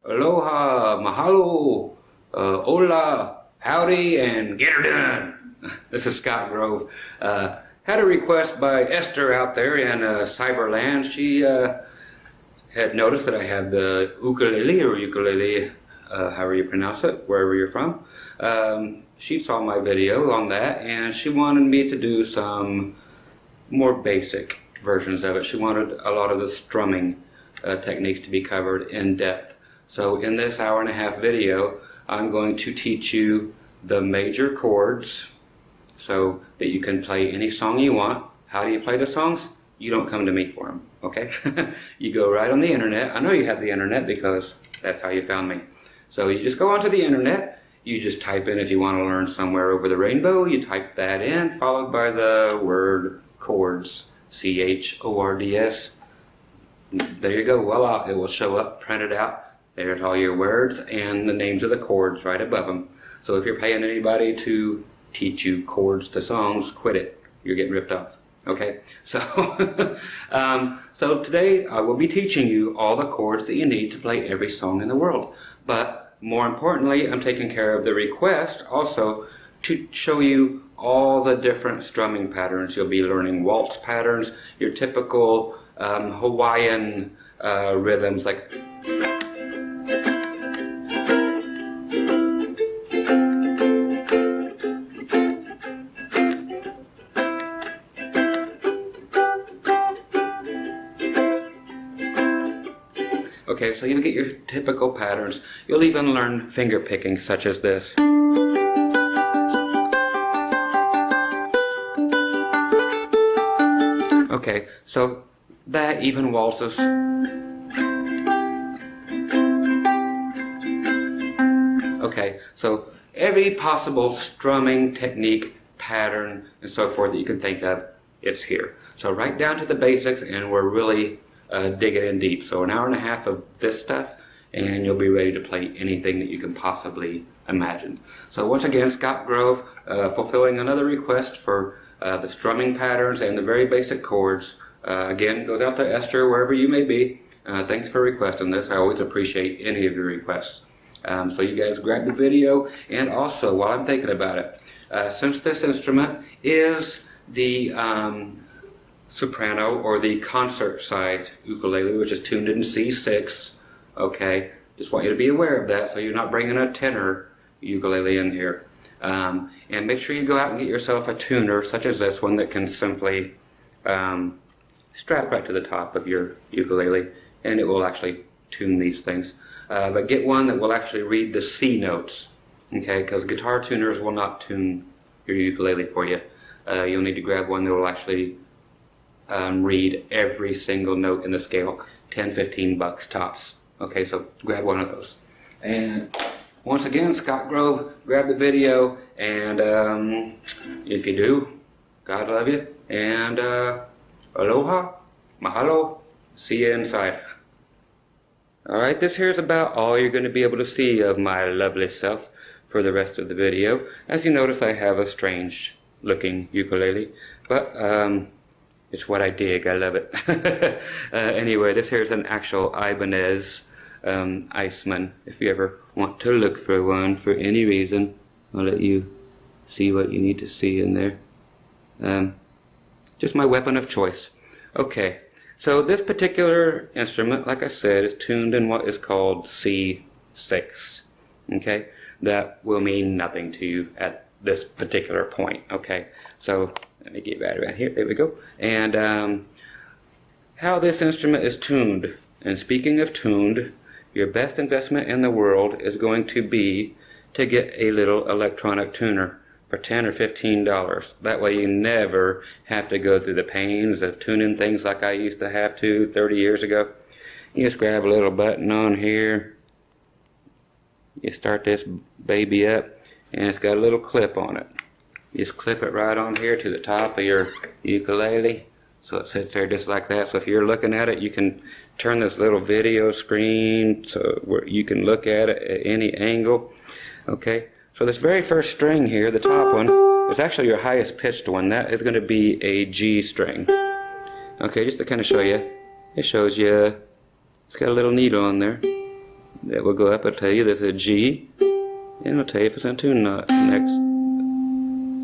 aloha, mahalo, hola, howdy, and get her done. This is Scott Grove. Had a request by Esther out there in Cyberland. She had noticed that I have the ukulele, however you pronounce it, wherever you're from. She saw my video on that and she wanted me to do some more basic versions of it. She wanted a lot of the strumming techniques to be covered in depth. So in this hour-and-a-half video, I'm going to teach you the major chords so that you can play any song you want. How do you play the songs? You don't come to me for them, okay? You go right on the internet. I know you have the internet because that's how you found me. So you just go onto the internet, you just type in, if you want to learn Somewhere Over the Rainbow, you type that in, followed by the word chords, C-H-O-R-D-S. There you go, voila, it will show up, printed out. There's all your words and the names of the chords right above them. So if you're paying anybody to teach you chords to songs, quit it. You're getting ripped off. Okay, so so today I will be teaching you all the chords that you need to play every song in the world. But more importantly, I'm taking care of the request also to show you all the different strumming patterns. You'll be learning waltz patterns, your typical Hawaiian rhythms like okay, so you'll get your typical patterns. You'll even learn finger picking such as this. Okay, so that even waltzes. Okay, so every possible strumming technique, pattern, and so forth that you can think of, it's here. So right down to the basics, and we're really digging in deep. So an hour-and-a-half of this stuff, and you'll be ready to play anything that you can possibly imagine. So once again, Scott Grove, fulfilling another request for the strumming patterns and the very basic chords. Again, goes out to Esther, wherever you may be. Thanks for requesting this. I always appreciate any of your requests. So you guys grab the video, and also, while I'm thinking about it, since this instrument is the soprano or the concert size ukulele, which is tuned in C6, okay, just want you to be aware of that so you're not bringing a tenor ukulele in here. And make sure you go out and get yourself a tuner such as this one that can simply strap right to the top of your ukulele, and it will actually tune these things. But get one that will actually read the C notes, okay, because guitar tuners will not tune your ukulele for you. You'll need to grab one that will actually read every single note in the scale, 10-15 bucks tops. Okay, so grab one of those. And once again, Scott Grove, grab the video, and if you do, God love you, and aloha, mahalo, see you inside. Alright, this here is about all you're going to be able to see of my lovely self for the rest of the video. As you notice, I have a strange looking ukulele, but it's what I dig. I love it. Anyway, this here is an actual Ibanez Iceman. If you ever want to look for one for any reason, I'll let you see what you need to see in there. Just my weapon of choice. Okay, so this particular instrument, like I said, is tuned in what is called C6. Okay, that will mean nothing to you at this particular point. Okay, so let me get right around here. There we go. And how this instrument is tuned. And speaking of tuned, your best investment in the world is going to be to get a little electronic tuner for $10 or $15. That way you never have to go through the pains of tuning things like I used to have to 30 years ago. You just grab a little button on here. You start this baby up, and it's got a little clip on it. You just clip it right on here to the top of your ukulele, so it sits there just like that. So if you're looking at it, you can turn this little video screen so where you can look at it at any angle. Okay, so this very first string here, the top one, is actually your highest pitched one. That is going to be a G string. Okay, just to kind of show you, it shows you, it's got a little needle on there. that will go up. It'll tell you there's a G, and it'll tell you if it's in tune or not. Next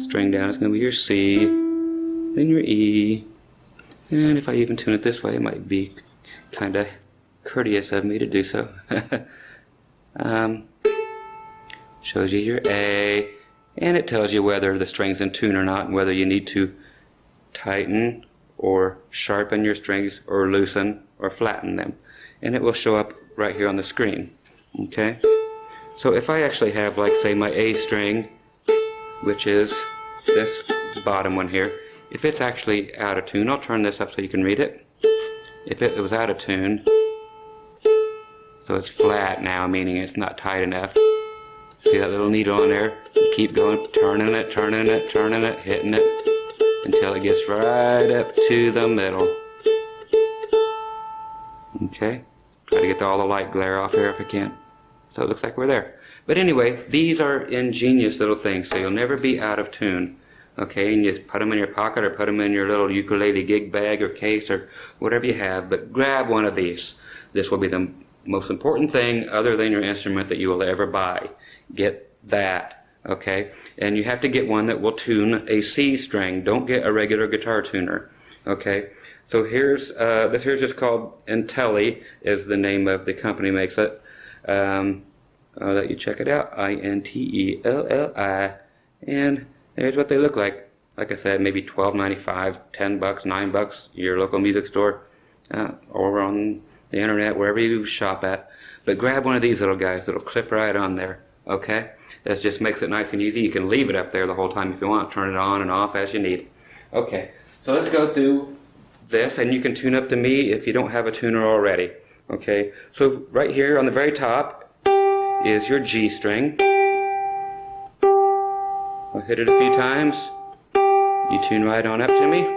string down is going to be your C, then your E, and if I even tune it this way, it might be kind of courteous of me to do so. Shows you your A, and it tells you whether the string's in tune or not, and whether you need to tighten or sharpen your strings or loosen or flatten them. And it will show up right here on the screen. Okay? So if I actually have, like, say, my A string, which is this bottom one here, if it's actually out of tune, I'll turn this up so you can read it. If it was out of tune, so it's flat now, meaning it's not tight enough. See that little needle on there? You keep going, turning it, turning it, turning it, hitting it, until it gets right up to the middle. Okay? Try to get all the light glare off here if I can. So it looks like we're there. But anyway, these are ingenious little things, so you'll never be out of tune. Okay, and you just put them in your pocket or put them in your little ukulele gig bag or case or whatever you have, but grab one of these. This will be the most important thing other than your instrument that you will ever buy. Get that, okay? And you have to get one that will tune a C string. Don't get a regular guitar tuner, okay? So here's, this here's just called Intelli, is the name of the company makes it. I'll let you check it out, INTELLI, and there's what they look like. Like I said, maybe $12.95, $10, $9, your local music store, or on the internet, wherever you shop at. But grab one of these little guys that'll clip right on there, okay? That just makes it nice and easy. You can leave it up there the whole time if you want. Turn it on and off as you need. Okay, so let's go through this, and you can tune up to me if you don't have a tuner already. Okay, so right here on the very top is your G string. I'll hit it a few times. You tune right on up to me.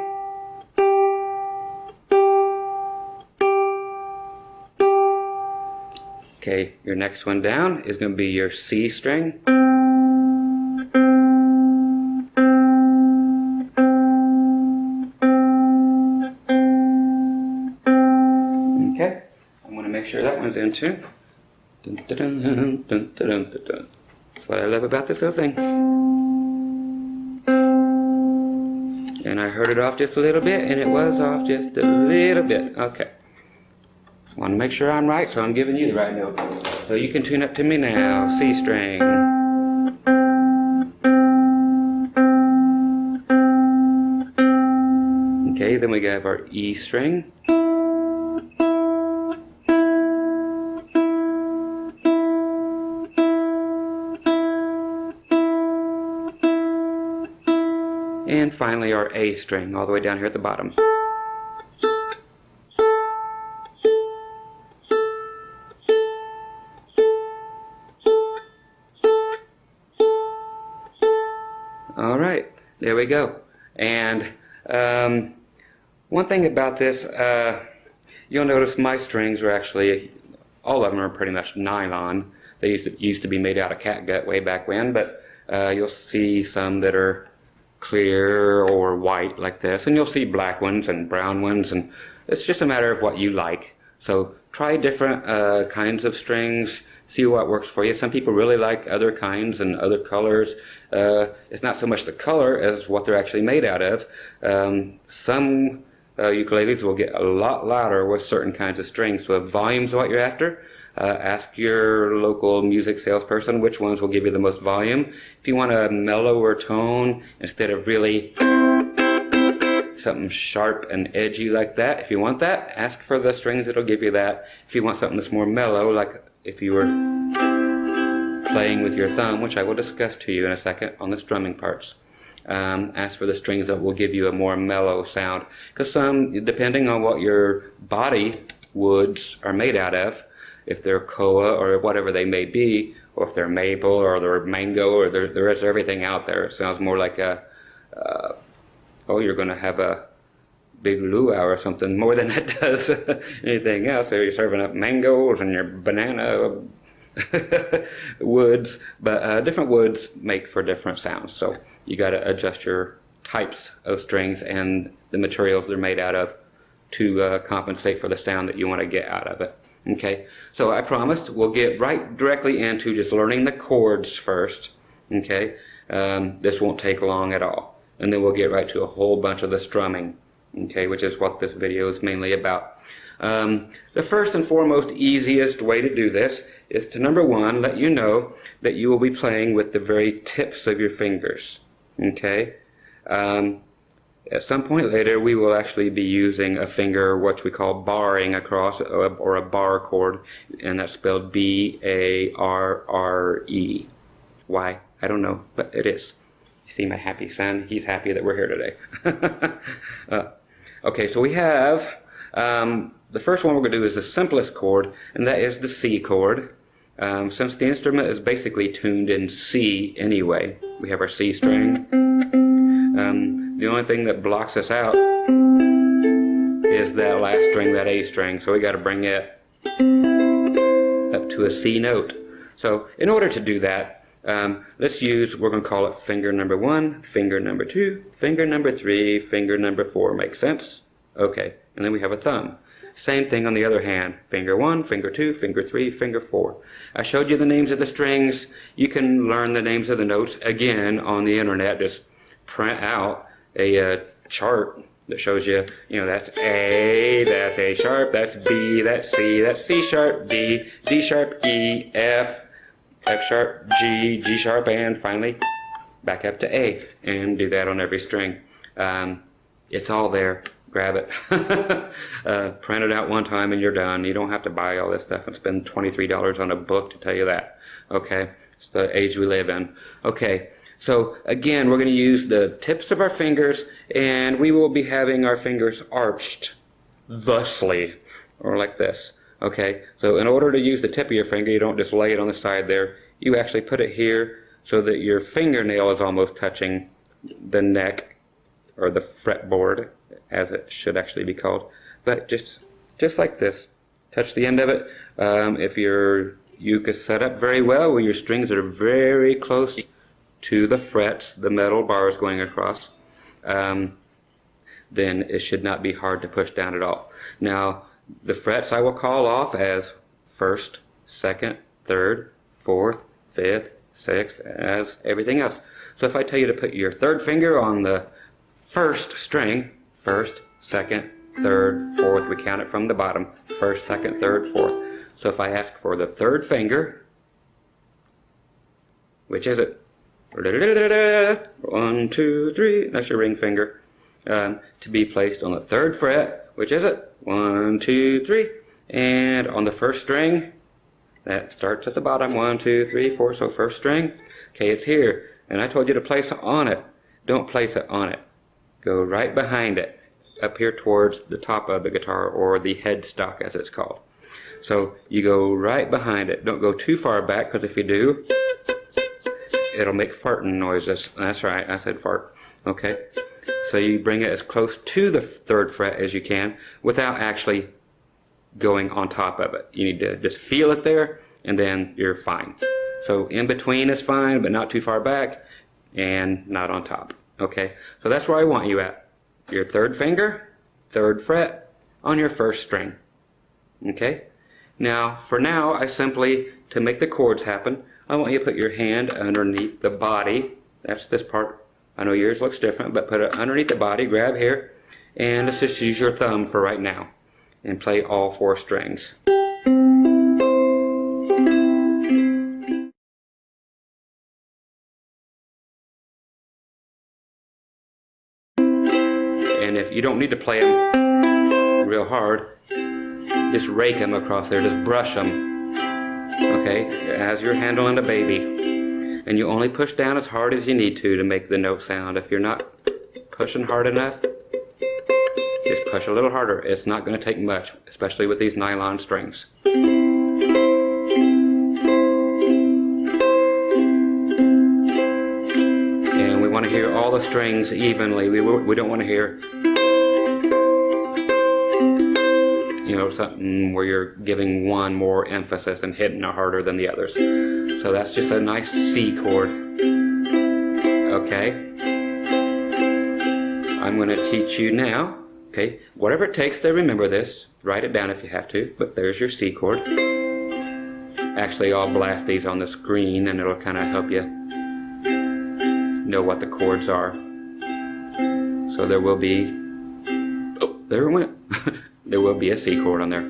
Okay, your next one down is going to be your C string. Okay, I'm going to make sure that one's in tune. Dun, dun, dun, dun, dun, dun, dun, dun. That's what I love about this little thing. And I heard it off just a little bit, and it was off just a little bit. Okay. Want to make sure I'm right, so I'm giving you the right note. So you can tune up to me now. C string. Okay, then we have our E string. And finally our A string, all the way down here at the bottom. Alright, there we go. And one thing about this, you'll notice my strings are actually, all of them are pretty much nylon. They used to be made out of catgut way back when, but you'll see some that are clear or white like this, and you'll see black ones and brown ones, and it's just a matter of what you like. So try different kinds of strings, see what works for you. Some people really like other kinds and other colors. It's not so much the color as what they're actually made out of. Some ukuleles will get a lot louder with certain kinds of strings. So if volume's what you're after, ask your local music salesperson which ones will give you the most volume. If you want a mellower tone instead of really something sharp and edgy like that, if you want that, ask for the strings that'll give you that. If you want something that's more mellow, like if you were playing with your thumb, which I will discuss to you in a second on the strumming parts, ask for the strings that will give you a more mellow sound. Because some, depending on what your body woods are made out of, if they're koa or whatever they may be, or if they're maple or they're mango, or there is everything out there. It sounds more like a, oh, you're going to have a big luau or something more than it does anything else. So you're serving up mangoes and your banana woods, but different woods make for different sounds. So you got to adjust your types of strings and the materials they're made out of to compensate for the sound that you want to get out of it. Okay, so I promised we'll get right directly into just learning the chords first. Okay, this won't take long at all. And then we'll get right to a whole bunch of the strumming, okay, which is what this video is mainly about. The first and foremost easiest way to do this is to, number one, let you know that you will be playing with the very tips of your fingers. Okay? At some point later, we will actually be using a finger, what we call barring across, or a bar chord, and that's spelled B-A-R-R-E. Why? I don't know, but it is. You see my happy son? He's happy that we're here today. Okay, so we have, the first one we're going to do is the simplest chord, and that is the C chord. Since the instrument is basically tuned in C anyway, we have our C string. The only thing that blocks us out is that last string, that A string, so we got to bring it up to a C note. So in order to do that, let's use, we're going to call it finger number 1, finger number 2, finger number 3, finger number 4. Makes sense? Okay, and then we have a thumb. Same thing on the other hand. Finger 1, finger 2, finger 3, finger 4. I showed you the names of the strings. You can learn the names of the notes again on the internet. Just print out a chart that shows you, that's A, that's A sharp, that's B, that's C sharp, D, D sharp, E, F, F sharp, G, G sharp, and finally back up to A, and do that on every string. It's all there. Grab it. Print it out one time and you're done. You don't have to buy all this stuff and spend $23 on a book to tell you that. Okay? It's the age we live in. Okay, so again, we're going to use the tips of our fingers, and we will be having our fingers arched thusly, or like this. Okay, so in order to use the tip of your finger, you don't just lay it on the side there. You actually put it here so that your fingernail is almost touching the neck, or the fretboard, as it should actually be called. But just like this. Touch the end of it. If your uke is set up very well, where your strings are very close to the frets, the metal bars going across, then it should not be hard to push down at all. Now, the frets I will call off as 1st, 2nd, 3rd, 4th, 5th, 6th, as everything else. So if I tell you to put your 3rd finger on the 1st string, 1st, 2nd, 3rd, 4th, we count it from the bottom, 1st, 2nd, 3rd, 4th. So if I ask for the 3rd finger, which is it? 1, 2, 3, that's your ring finger, to be placed on the 3rd fret, which is it? 1, 2, 3, and on the 1st string, that starts at the bottom, 1, 2, 3, 4, so 1st string, okay, it's here, and I told you to place it on it. Don't place it on it. Go right behind it, up here towards the top of the guitar, or the headstock as it's called. So you go right behind it. Don't go too far back, because if you do, it'll make farting noises. That's right, I said fart. Okay, so you bring it as close to the 3rd fret as you can without actually going on top of it. You need to just feel it there, and then you're fine. So in between is fine, but not too far back, and not on top. Okay, so that's where I want you at. Your 3rd finger, 3rd fret, on your 1st string. Okay, now for now, I simply, to make the chords happen, I want you to put your hand underneath the body. That's this part. I know yours looks different, but put it underneath the body, grab here, and let's just use your thumb for right now, and play all 4 strings. And if you don't need to play them real hard, just rake them across there, just brush them, okay, as you're handling a baby. And you only push down as hard as you need to make the note sound. If you're not pushing hard enough, just push a little harder. It's not going to take much, especially with these nylon strings. And we want to hear all the strings evenly. We don't want to hear, something where you're giving one more emphasis and hitting it harder than the others. So that's just a nice C chord. Okay. I'm going to teach you now Okay, whatever it takes to remember this, write it down if you have to, but there's your C chord. Actually, I'll blast these on the screen and it'll kind of help you know what the chords are. So there will be, oh, there it went. There will be a C chord on there.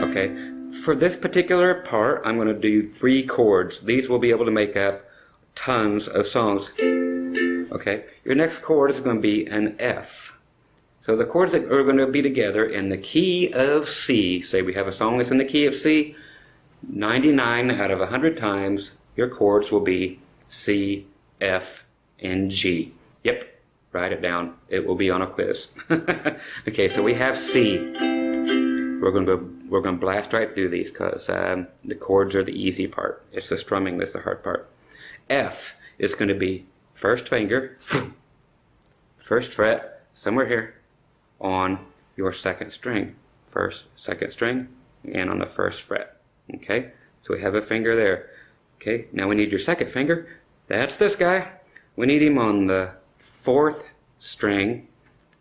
Okay, for this particular part, I'm going to do 3 chords. These will be able to make up tons of songs. Okay, your next chord is going to be an F. So the chords that are going to be together in the key of C. Say we have a song that's in the key of C. 99 out of 100 times, your chords will be C, F, and G. Yep, write it down. It will be on a quiz. Okay, so we have C. We're going to blast right through these because the chords are the easy part. It's the strumming that's the hard part. F is going to be first finger, first fret, somewhere here, on your second string. First, second string, and on the first fret. Okay, so we have a finger there. Okay, now we need your second finger. That's this guy. We need him on the 4th string.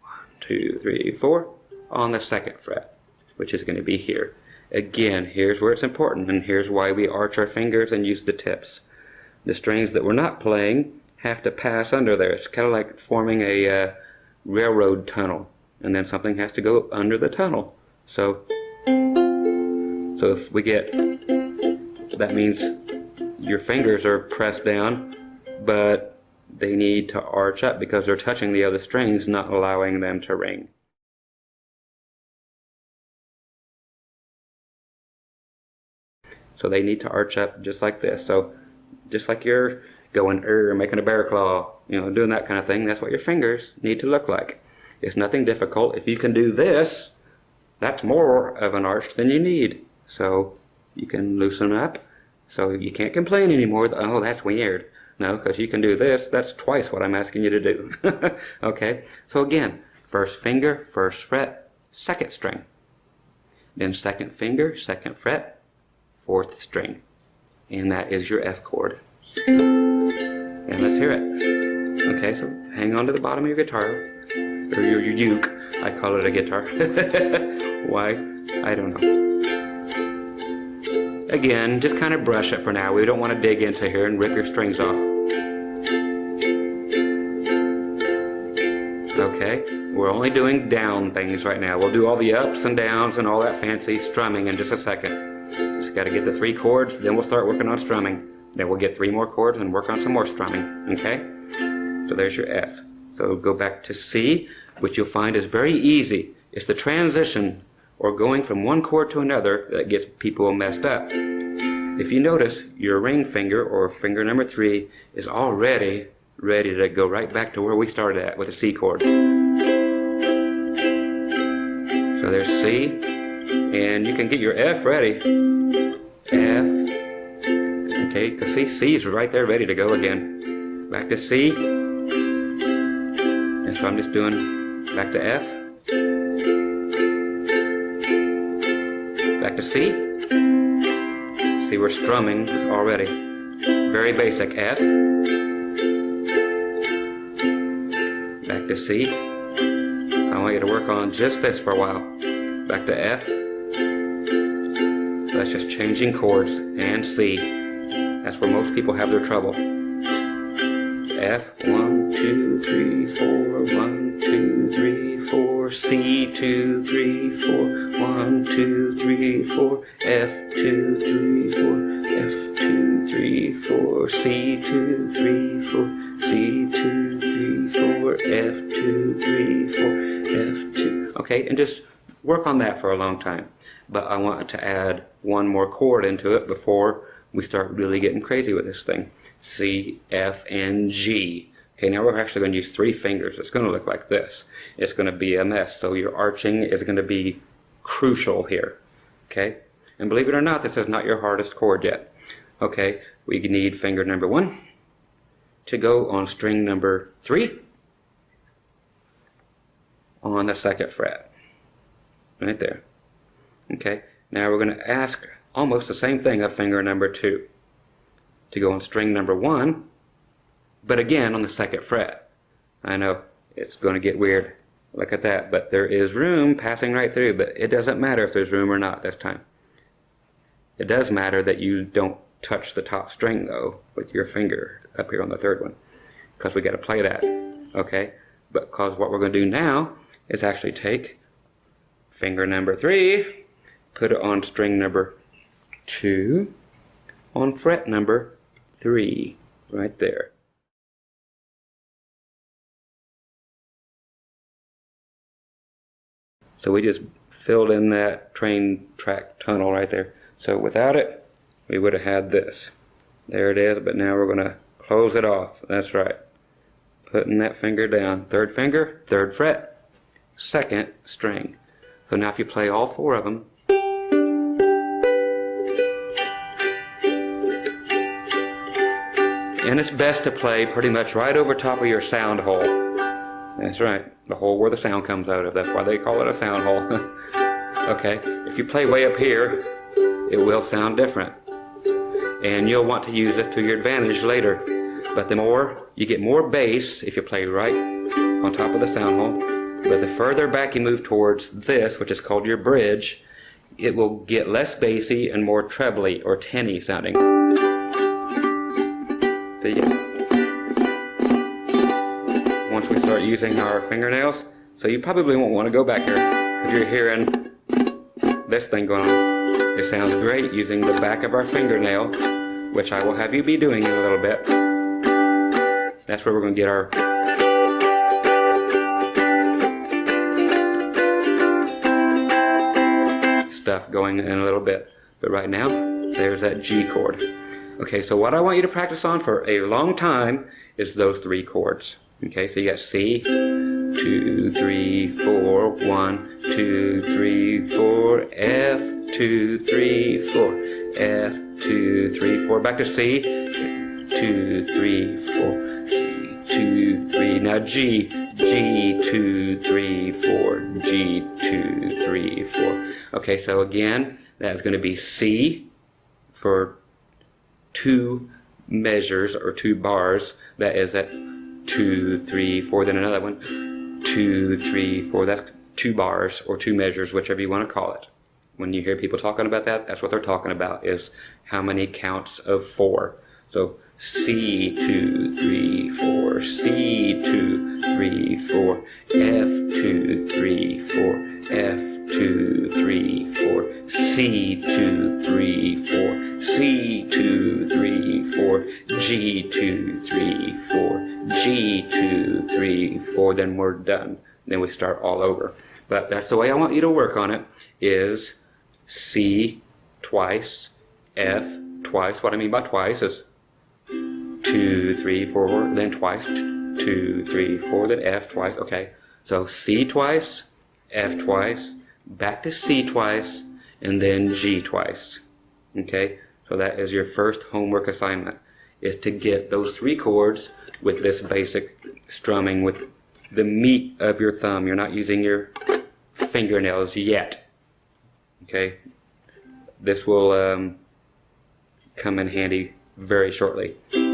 1, 2, 3, 4, on the second fret, which is going to be here. Again, here's where it's important, and here's why we arch our fingers and use the tips. The strings that we're not playing have to pass under there. It's kind of like forming a railroad tunnel, and then something has to go under the tunnel. So if we get, that means your fingers are pressed down, but they need to arch up because they're touching the other strings, not allowing them to ring. So they need to arch up just like this. So just like you're going making a bear claw, doing that kind of thing, that's what your fingers need to look like. It's nothing difficult. If you can do this, that's more of an arch than you need. So you can loosen up. So you can't complain anymore. Oh, that's weird. No, because you can do this. That's twice what I'm asking you to do. Okay, so again, first finger, first fret, second string. Then second finger, second fret, 4th string. And that is your F chord. And let's hear it. Okay, so hang on to the bottom of your guitar, or your uke. I call it a guitar. Why? I don't know. Again, just kind of brush it for now. We don't want to dig into here and rip your strings off. Okay, we're only doing down things right now. We'll do all the ups and downs and all that fancy strumming in just a second. Just got to get the 3 chords, then we'll start working on strumming. Then we'll get 3 more chords and work on some more strumming. Okay? So there's your F. So go back to C, which you'll find is very easy. It's the transition, or going from one chord to another, that gets people messed up. If you notice, your ring finger, or finger number 3, is already ready to go right back to where we started at with the C chord. So there's C, and you can get your F ready. F, okay, because see, C is right there ready to go again. Back to C, and so I'm just doing back to F, back to C. See, we're strumming already. Very basic. F, back to C. I want you to work on just this for a while. Back to F. That's just changing chords, and C. That's where most people have their trouble. F, 1, 2, 3, 4, 1, 2, 3, 4, C, 2, 3, 4, 1, 2, 3, 4, F, 2, 3, 4, F, 2, 3, 4, C, 2, 3, 4, C, 2, 3, 4, F, 2, 3, 4, F, 2. Okay, and just work on that for a long time. But I want to add one more chord into it before we start really getting crazy with this thing. C, F, and G. Okay, now we're actually going to use 3 fingers. It's going to look like this. It's going to be a mess. So your arching is going to be crucial here. Okay? And believe it or not, this is not your hardest chord yet. Okay, we need finger number 1 to go on string number 3 on the 2nd fret. Right there. Okay, now we're going to ask almost the same thing of finger number 2 to go on string number 1, but again on the 2nd fret. I know, it's going to get weird. Look at that. But there is room passing right through, but it doesn't matter if there's room or not this time. It does matter that you don't touch the top string though with your finger up here on the third one, because we got to play that. Okay, but because what we're going to do now is actually take finger number 3, put it on string number 2 on fret number 3 right there. So we just filled in that train track tunnel right there. So without it, we would have had this. There it is, but now we're going to close it off. That's right. Putting that finger down. Third finger, 3rd fret, 2nd string. So now if you play all 4 of them, and it's best to play pretty much right over top of your sound hole. That's right, the hole where the sound comes out of. That's why they call it a sound hole. Okay, if you play way up here, it will sound different. And you'll want to use this to your advantage later. But the more, you get more bass if you play right on top of the sound hole. But the further back you move towards this, which is called your bridge, it will get less bassy and more trebly or tinny sounding. So you get, once we start using our fingernails, so you probably won't want to go back here if you're hearing this thing going on. It sounds great using the back of our fingernail, which I will have you be doing in a little bit. That's where we're going to get our stuff going in a little bit. But right now, there's that G chord. Okay, so what I want you to practice on for a long time is those 3 chords. Okay, so you got C, 2, 3, 4, 1, 2, 3, 4, F, 2, 3, 4, F, 2, 3, 4, back to C, 2, 3, 4, C, 2, 3, now G, G, 2, 3, 4, G, 2, 3, 4. Okay, so again, that's going to be C for 2 measures or 2 bars. That is at 2, 3, 4, then another one, 2, 3, 4. That's 2 bars or 2 measures, whichever you want to call it. When you hear people talking about that, that's what they're talking about, is how many counts of 4. So C, 2, 3, 4, C, 2, 3, 4, F, 2, 3, 4, F, 2, 3, 4, C, 2, 3, 4, C, 2, 3, 4, G, 2, 3, 4, G, 2, 3, 4, then we're done. Then we start all over. But that's the way I want you to work on it, is C twice, F twice. What I mean by twice is 2, 3, 4, then twice, 2, 3, 4, then F twice. Okay, so C twice, F twice, back to C twice, and then G twice. Okay, so that is your first homework assignment, is to get those 3 chords with this basic strumming with the meat of your thumb. You're not using your fingernails yet. Okay, this will come in handy very shortly. 2,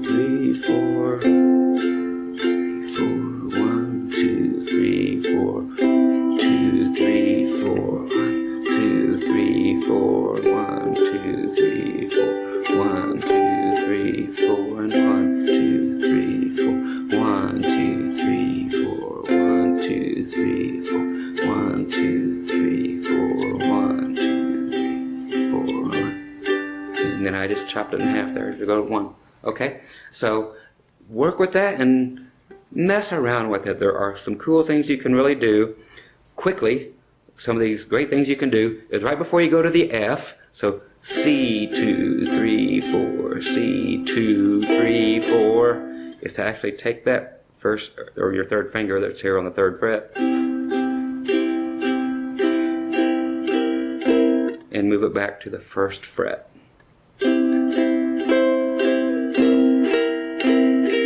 3, 4, 4, 1, 2, 3, 4, 2, 3, 4, 2, 3, 4, 1, 2, 3, 4, 1, 2, 3, 4, and 1, 2, 3, 4, 1, 2, 3, 4, 1, 2, 3, 4, 1, 2, 3, 4, 1, 2, 3, 4, 1. And then I just chopped it in half there to go to 1. Okay, so work with that and mess around with it. There are some cool things you can really do quickly. Some of these great things you can do is right before you go to the F. So C, 2, 3, 4, C, 2, 3, 4, is to actually take that first, or your 3rd finger that's here on the 3rd fret, and move it back to the 1st fret.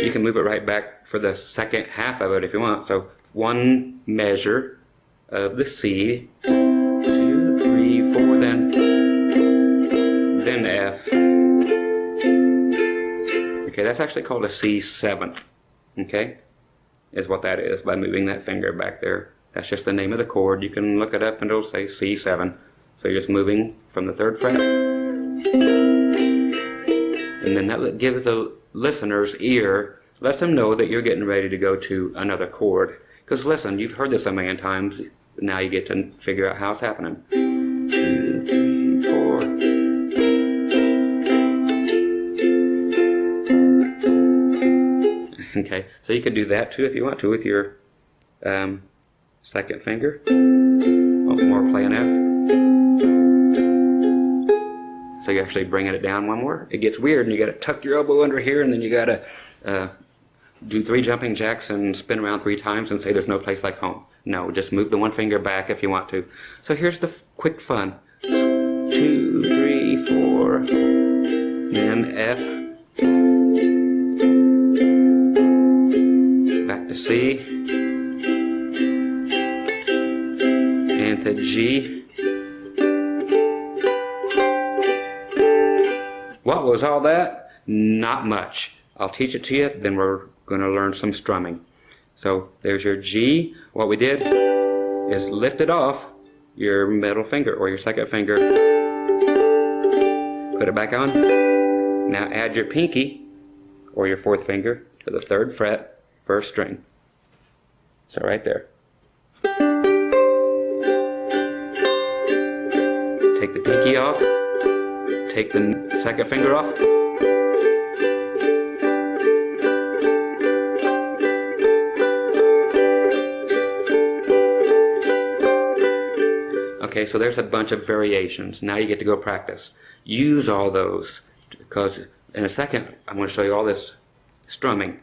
You can move it right back for the 2nd half of it if you want. So 1 measure of the C, 2, 3, 4, then F. Okay, that's actually called a C 7th. Okay, is what that is by moving that finger back there. That's just the name of the chord. You can look it up and it'll say C7. So you're just moving from the 3rd fret. And then that gives the listener's ear, lets them know that you're getting ready to go to another chord. Because listen, you've heard this a million times. Now you get to figure out how it's happening. 2, 3, 4. Okay, so you could do that too if you want to with your 2nd finger. Once more, play an F. So you're actually bringing it down one more. It gets weird, and you got to tuck your elbow under here, and then you got to do 3 jumping jacks and spin around 3 times and say there's no place like home. No, just move the one finger back if you want to. So here's the quick fun. 2, 3, 4, then F. Back to C. And to G. What was all that? Not much. I'll teach it to you, then we're going to learn some strumming. So there's your G. What we did is lift it off your middle finger or your 2nd finger. Put it back on. Now add your pinky or your 4th finger to the 3rd fret, 1st string. So right there. Take the pinky off. Take the 2nd finger off. Okay, so there's a bunch of variations. Now you get to go practice. Use all those, because in a second I'm going to show you all this strumming.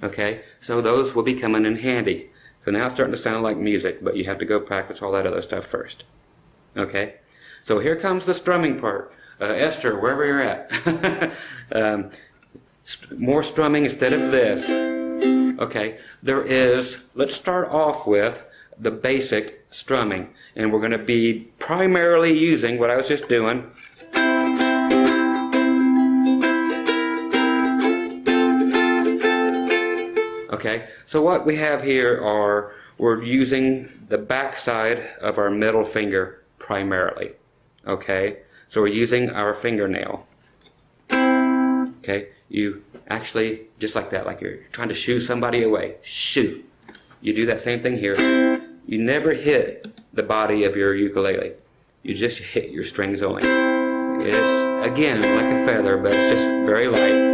Okay, so those will be coming in handy. So now it's starting to sound like music, but you have to go practice all that other stuff first. Okay, so here comes the strumming part. Esther, wherever you're at. More strumming instead of this. Okay, let's start off with the basic strumming. And we're going to be primarily using what I was just doing. Okay, so what we have here we're using the back side of our middle finger primarily. Okay, so we're using our fingernail. Okay, you actually, just like that, like you're trying to shoo somebody away. Shoo. You do that same thing here. You never hit the body of your ukulele. You just hit your strings only. It's, again, like a feather, but it's just very light.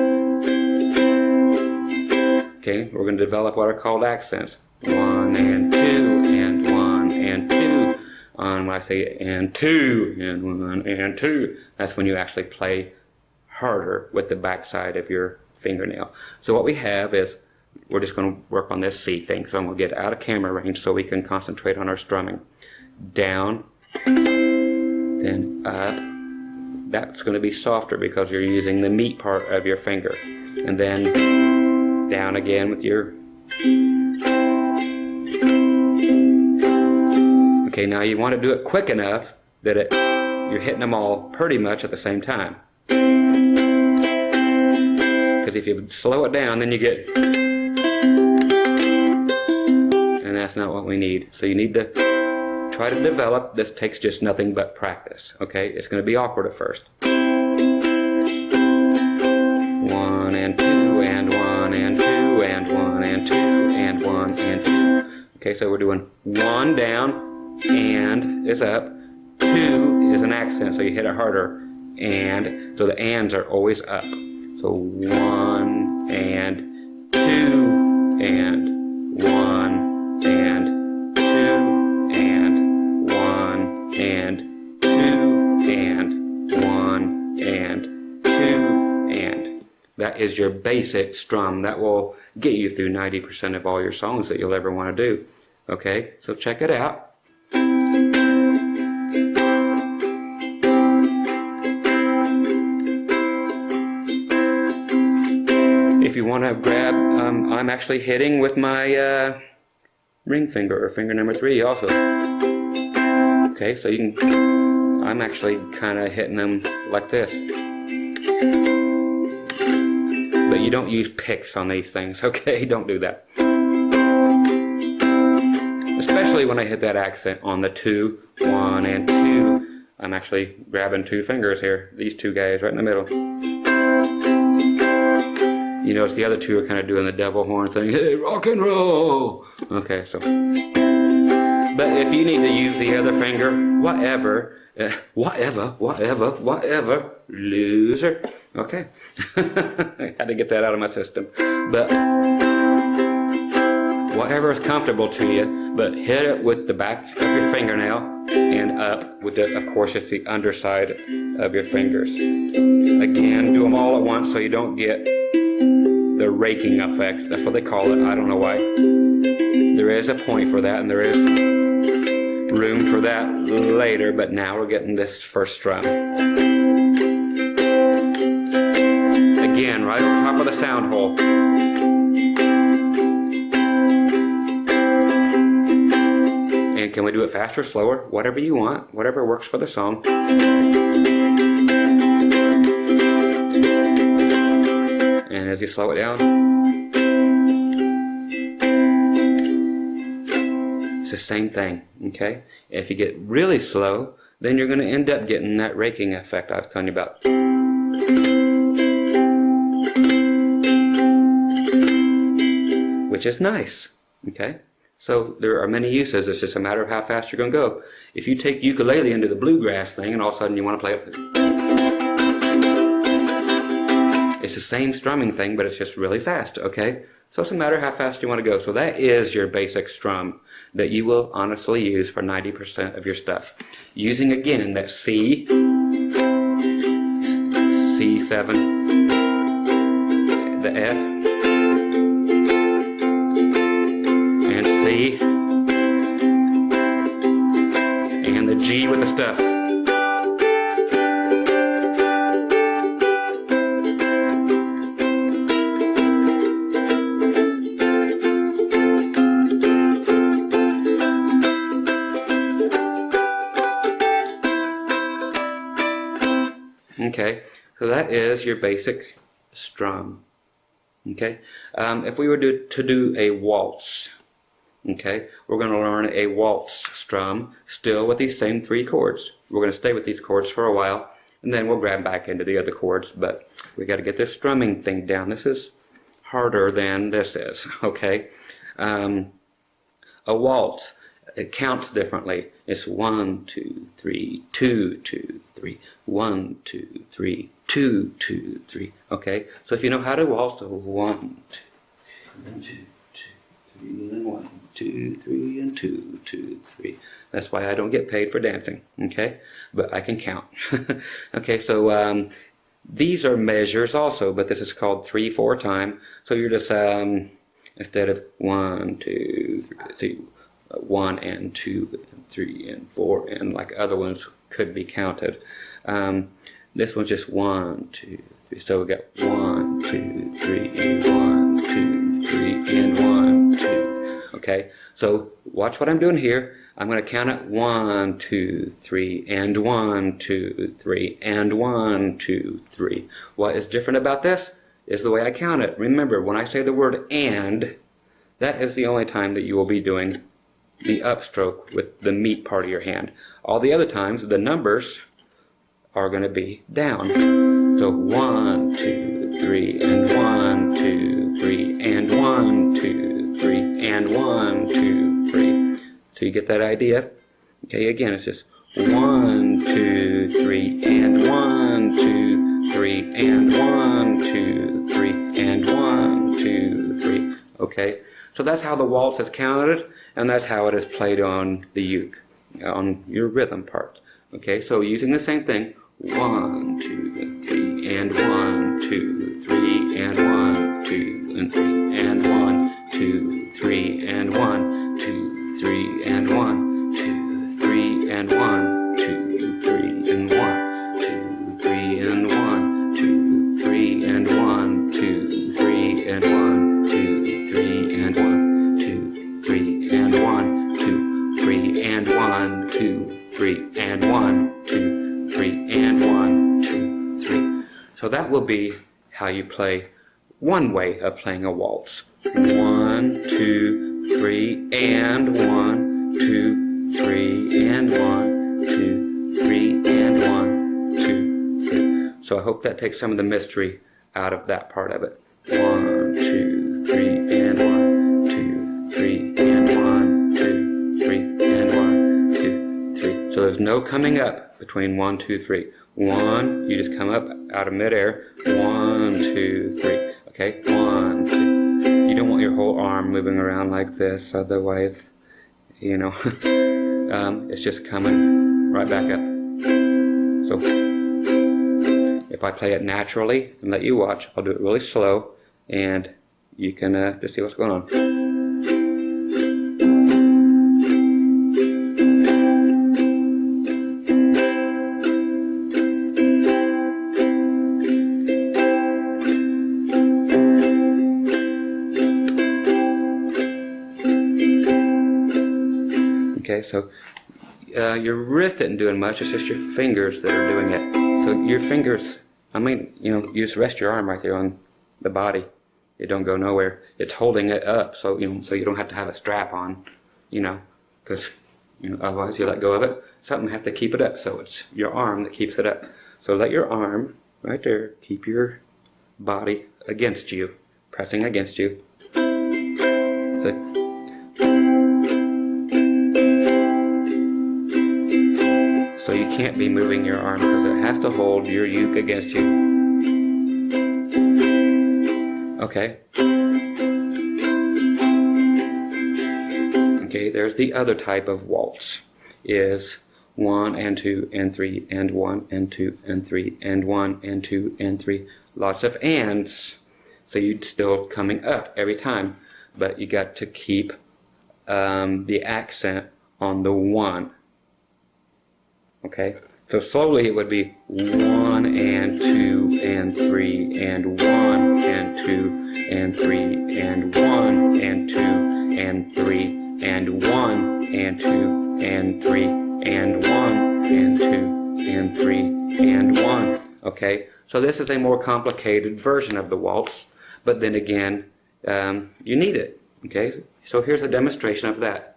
Okay, we're going to develop what are called accents. 1 and 2 and 1 and 2. When I say and 2 and 1 and 2, that's when you actually play harder with the back side of your fingernail. So what we have is, we're just going to work on this C thing. So I'm going to get out of camera range so we can concentrate on our strumming. Down, then up. That's going to be softer because you're using the meat part of your finger. And then down again with your... Okay, now you want to do it quick enough that you're hitting them all pretty much at the same time. Because if you slow it down, then you get... And that's not what we need. So you need to try to develop. This takes just nothing but practice. Okay, it's going to be awkward at first. 1 and 2 and 1 and 2 and 1 and 2 and 1 and 2. Okay, so we're doing 1 down, and is up. 2 is an accent, so you hit it harder. And, so the ands are always up. So 1 and 2 and 1 and 2 and 1 and 2 and 1 and 2 and. That is your basic strum. That will get you through 90% of all your songs that you'll ever want to do. Okay, so check it out. If you want to grab I'm actually hitting with my ring finger, or finger number 3 also. Okay, so you can, I'm actually kind of hitting them like this. But you don't use picks on these things, okay? Don't do that. Especially when I hit that accent on the 2, 1, and 2. I'm actually grabbing 2 fingers here, these 2 guys right in the middle. You notice the other 2 are kind of doing the devil horn thing. Hey, rock and roll! Okay, so. But if you need to use the other finger, whatever, whatever, loser. Okay. I had to get that out of my system. But whatever is comfortable to you, but hit it with the back of your fingernail and up with the, of course, it's the underside of your fingers. Again, do them all at once so you don't get the raking effect. That's what they call it. I don't know why. There is a point for that, and there is room for that later, but now we're getting this first strum. Again, right on top of the sound hole. And can we do it faster, slower? Whatever you want, whatever works for the song. And as you slow it down, it's the same thing, okay? If you get really slow, then you're going to end up getting that raking effect I was telling you about. Which is nice, okay? So there are many uses. It's just a matter of how fast you're going to go. If you take ukulele into the bluegrass thing and all of a sudden you want to play it, it's the same strumming thing, but it's just really fast, okay? So it's a matter of how fast you want to go. So that is your basic strum that you will honestly use for 90% of your stuff. Using again that C, C7, the F, and C, and the G with the stuff. Okay, so that is your basic strum. Okay, if we were to do a waltz, okay, we're going to learn a waltz strum still with these same 3 chords. We're going to stay with these chords for a while, and then we'll grab back into the other chords, but we got to get this strumming thing down. This is harder than this is, okay? A waltz, it counts differently. It's 1, 2, 3, 2, 2, 3, 1, 2, 3, 2, 2, 3. Okay, so if you know how to waltz, 1, 2, and 2, 2, 3, and 1, 2, 3, and 2, 2, 3. That's why I don't get paid for dancing. Okay, but I can count. Okay, so these are measures also, but this is called 3/4 time. So you're just instead of 1, 2, 3, 1 and 2 and 3 and 4 and like other ones could be counted. This one's just 1, 2, 3. So we got 1, 2, 3, and 1, 2, 3, and 1, 2. Okay, so watch what I'm doing here. I'm going to count it 1, 2, 3, and 1, 2, 3, and 1, 2, 3. What is different about this is the way I count it. Remember, when I say the word "and," that is the only time that you will be doing the upstroke with the meat part of your hand. All the other times, the numbers are going to be down. So 1, 2, 3, and 1, 2, 3, and 1, 2, 3, and 1, 2, 3. So you get that idea? Okay, again, it's just 1, 2, 3, and 1, 2, 3, and 1, 2, 3, and 1, 2, 3. Okay, so that's how the waltz is counted, and that's how it is played on the uke, on your rhythm part. Okay, so using the same thing, 1, 2, 3, and 1, 2, 3, and 1, 2, and 3, and 1, 2, 3, and 1, 2, 3, and 1, 2, 3, and 1, 2, 3, and 1, 2, 3, and 1, 2, 3, and 1, 2, 3, and 1, 2, and 1, 2, 3, and 1, 2, 3. So that will be how you play one way of playing a waltz. 1, 2, 3, and 1, 2, 3, and 1, 2, 3, and 1, 2, 3. So I hope that takes some of the mystery out of that part of it. 1, 2, 3, and 1, 2, 3, and 1, 2, 3, and 1, 2, 3. So there's no coming up between 1, 2, 3. 1, you just come up out of midair. 1, 2, 3. Okay, 1, 2. You don't want your whole arm moving around like this, otherwise, you know, it's just coming right back up. So if I play it naturally and let you watch, I'll do it really slow, and you can just see what's going on. Okay, so your wrist isn't doing much, it's just your fingers that are doing it. So your fingers, I mean, you know, you just rest your arm right there on the body. It don't go nowhere. It's holding it up, so you know, so you don't have to have a strap on, you know, because you know, otherwise you let go of it. Something has to keep it up, so it's your arm that keeps it up. So let your arm right there keep your body against you, pressing against you. So, so you can't be moving your arm because it has to hold your uke against you. Okay. Okay, there's the other type of waltz. Is 1 and 2 and 3 and 1 and 2 and 3 and 1 and 2 and 3. Lots of ands. So you're still coming up every time, but you got to keep the accent on the 1. Okay, so slowly it would be 1 and 2 and 3 and 1 and 2 and 3 and 1 and 2 and 3 and 1 and 2 and 3 and 1 and 2 and 3 and 1. Okay, so this is a more complicated version of the waltz, but then again, you need it. Okay, so here's a demonstration of that.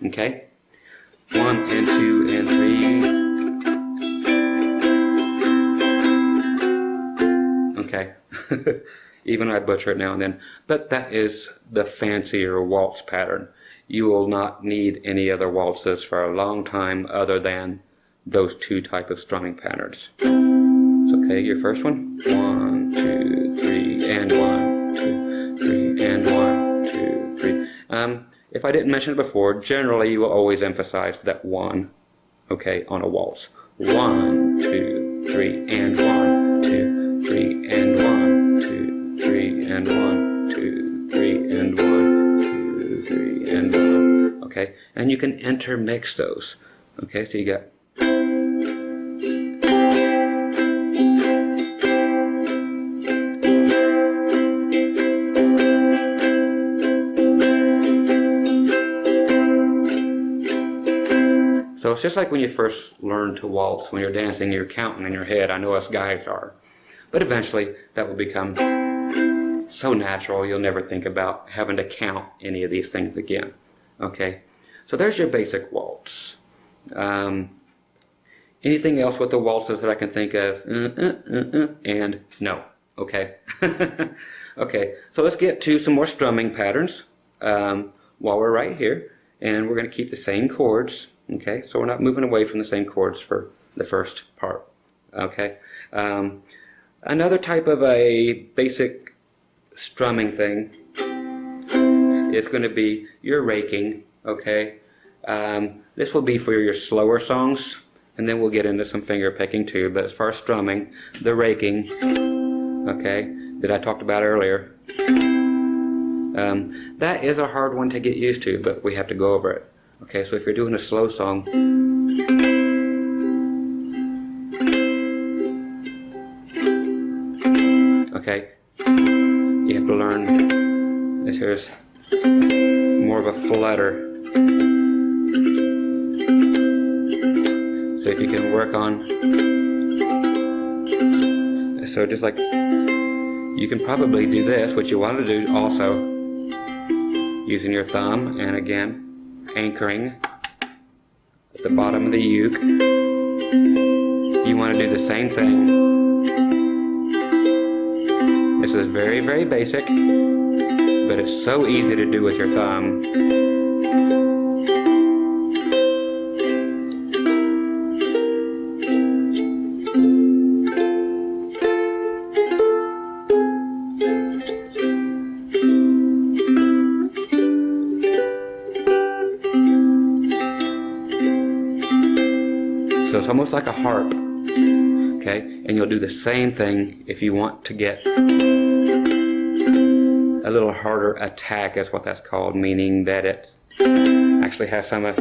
Okay, 1 and 2 and 3. Okay, even I butcher it now and then, but that is the fancier waltz pattern. You will not need any other waltzes for a long time other than those two type of strumming patterns. Okay, your first one. 1, 2, 3, and 1, 2, 3, and 1, 2, 3. If I didn't mention it before, generally you will always emphasize that 1, okay, on a waltz. 1, 2, 3, and 1, 2, 3, and 1, 2, 3, and 1, 2, 3, and 1, 2, 3, and 1. Okay, and you can intermix those. Okay, so you got. So it's just like when you first learn to waltz, when you're dancing, you're counting in your head. I know us guys are. But eventually, that will become so natural, you'll never think about having to count any of these things again. Okay? So there's your basic waltz. Anything else with the waltzes that I can think of? And no. Okay? Okay, so let's get to some more strumming patterns while we're right here. And we're going to keep the same chords. Okay, so we're not moving away from the same chords for the first part. Okay, another type of a basic strumming thing is going to be your raking. Okay, this will be for your slower songs. and then we'll get into some finger picking too. But as far as strumming, the raking, okay, that I talked about earlier, that is a hard one to get used to, but we have to go over it. Okay, so if you're doing a slow song, okay, you have to learn this. Here's more of a flutter. So if you can work on, so just like, you can probably do this, what you want to do also, using your thumb, and again, anchoring at the bottom of the uke. You want to do the same thing. This is very, very basic, but it's so easy to do with your thumb. So it's almost like a harp, okay? And you'll do the same thing if you want to get a little harder attack, is what that's called, meaning that it actually has some of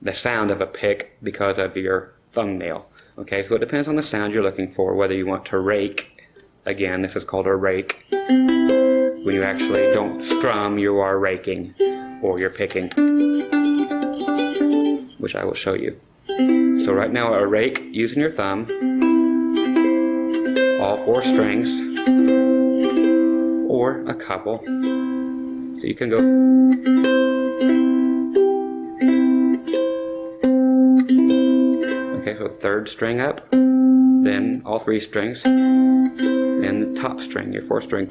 the sound of a pick because of your thumbnail. Okay, so it depends on the sound you're looking for, whether you want to rake. Again, this is called a rake. When you actually don't strum, you are raking, or you're picking, which I will show you. So right now, a rake, using your thumb, all 4 strings, or a couple. So you can go. Okay, so 3rd string up, then all 3 strings, and the top string, your 4th string.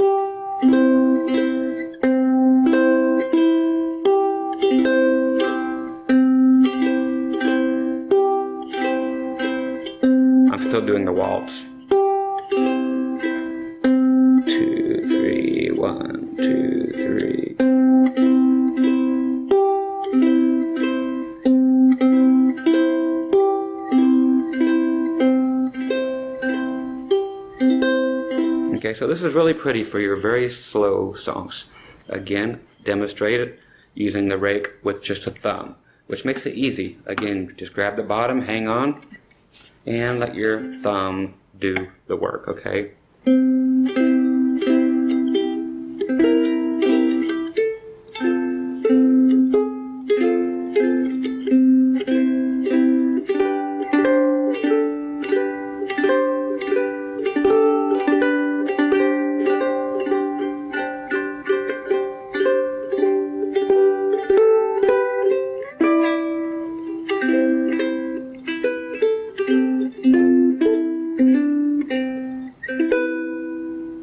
I'm still doing the waltz. 2, 3, 1, 2, 3. Okay, so this is really pretty for your very slow songs. Again, demonstrate it using the rake with just a thumb, which makes it easy. Again, just grab the bottom, hang on, and let your thumb do the work, okay?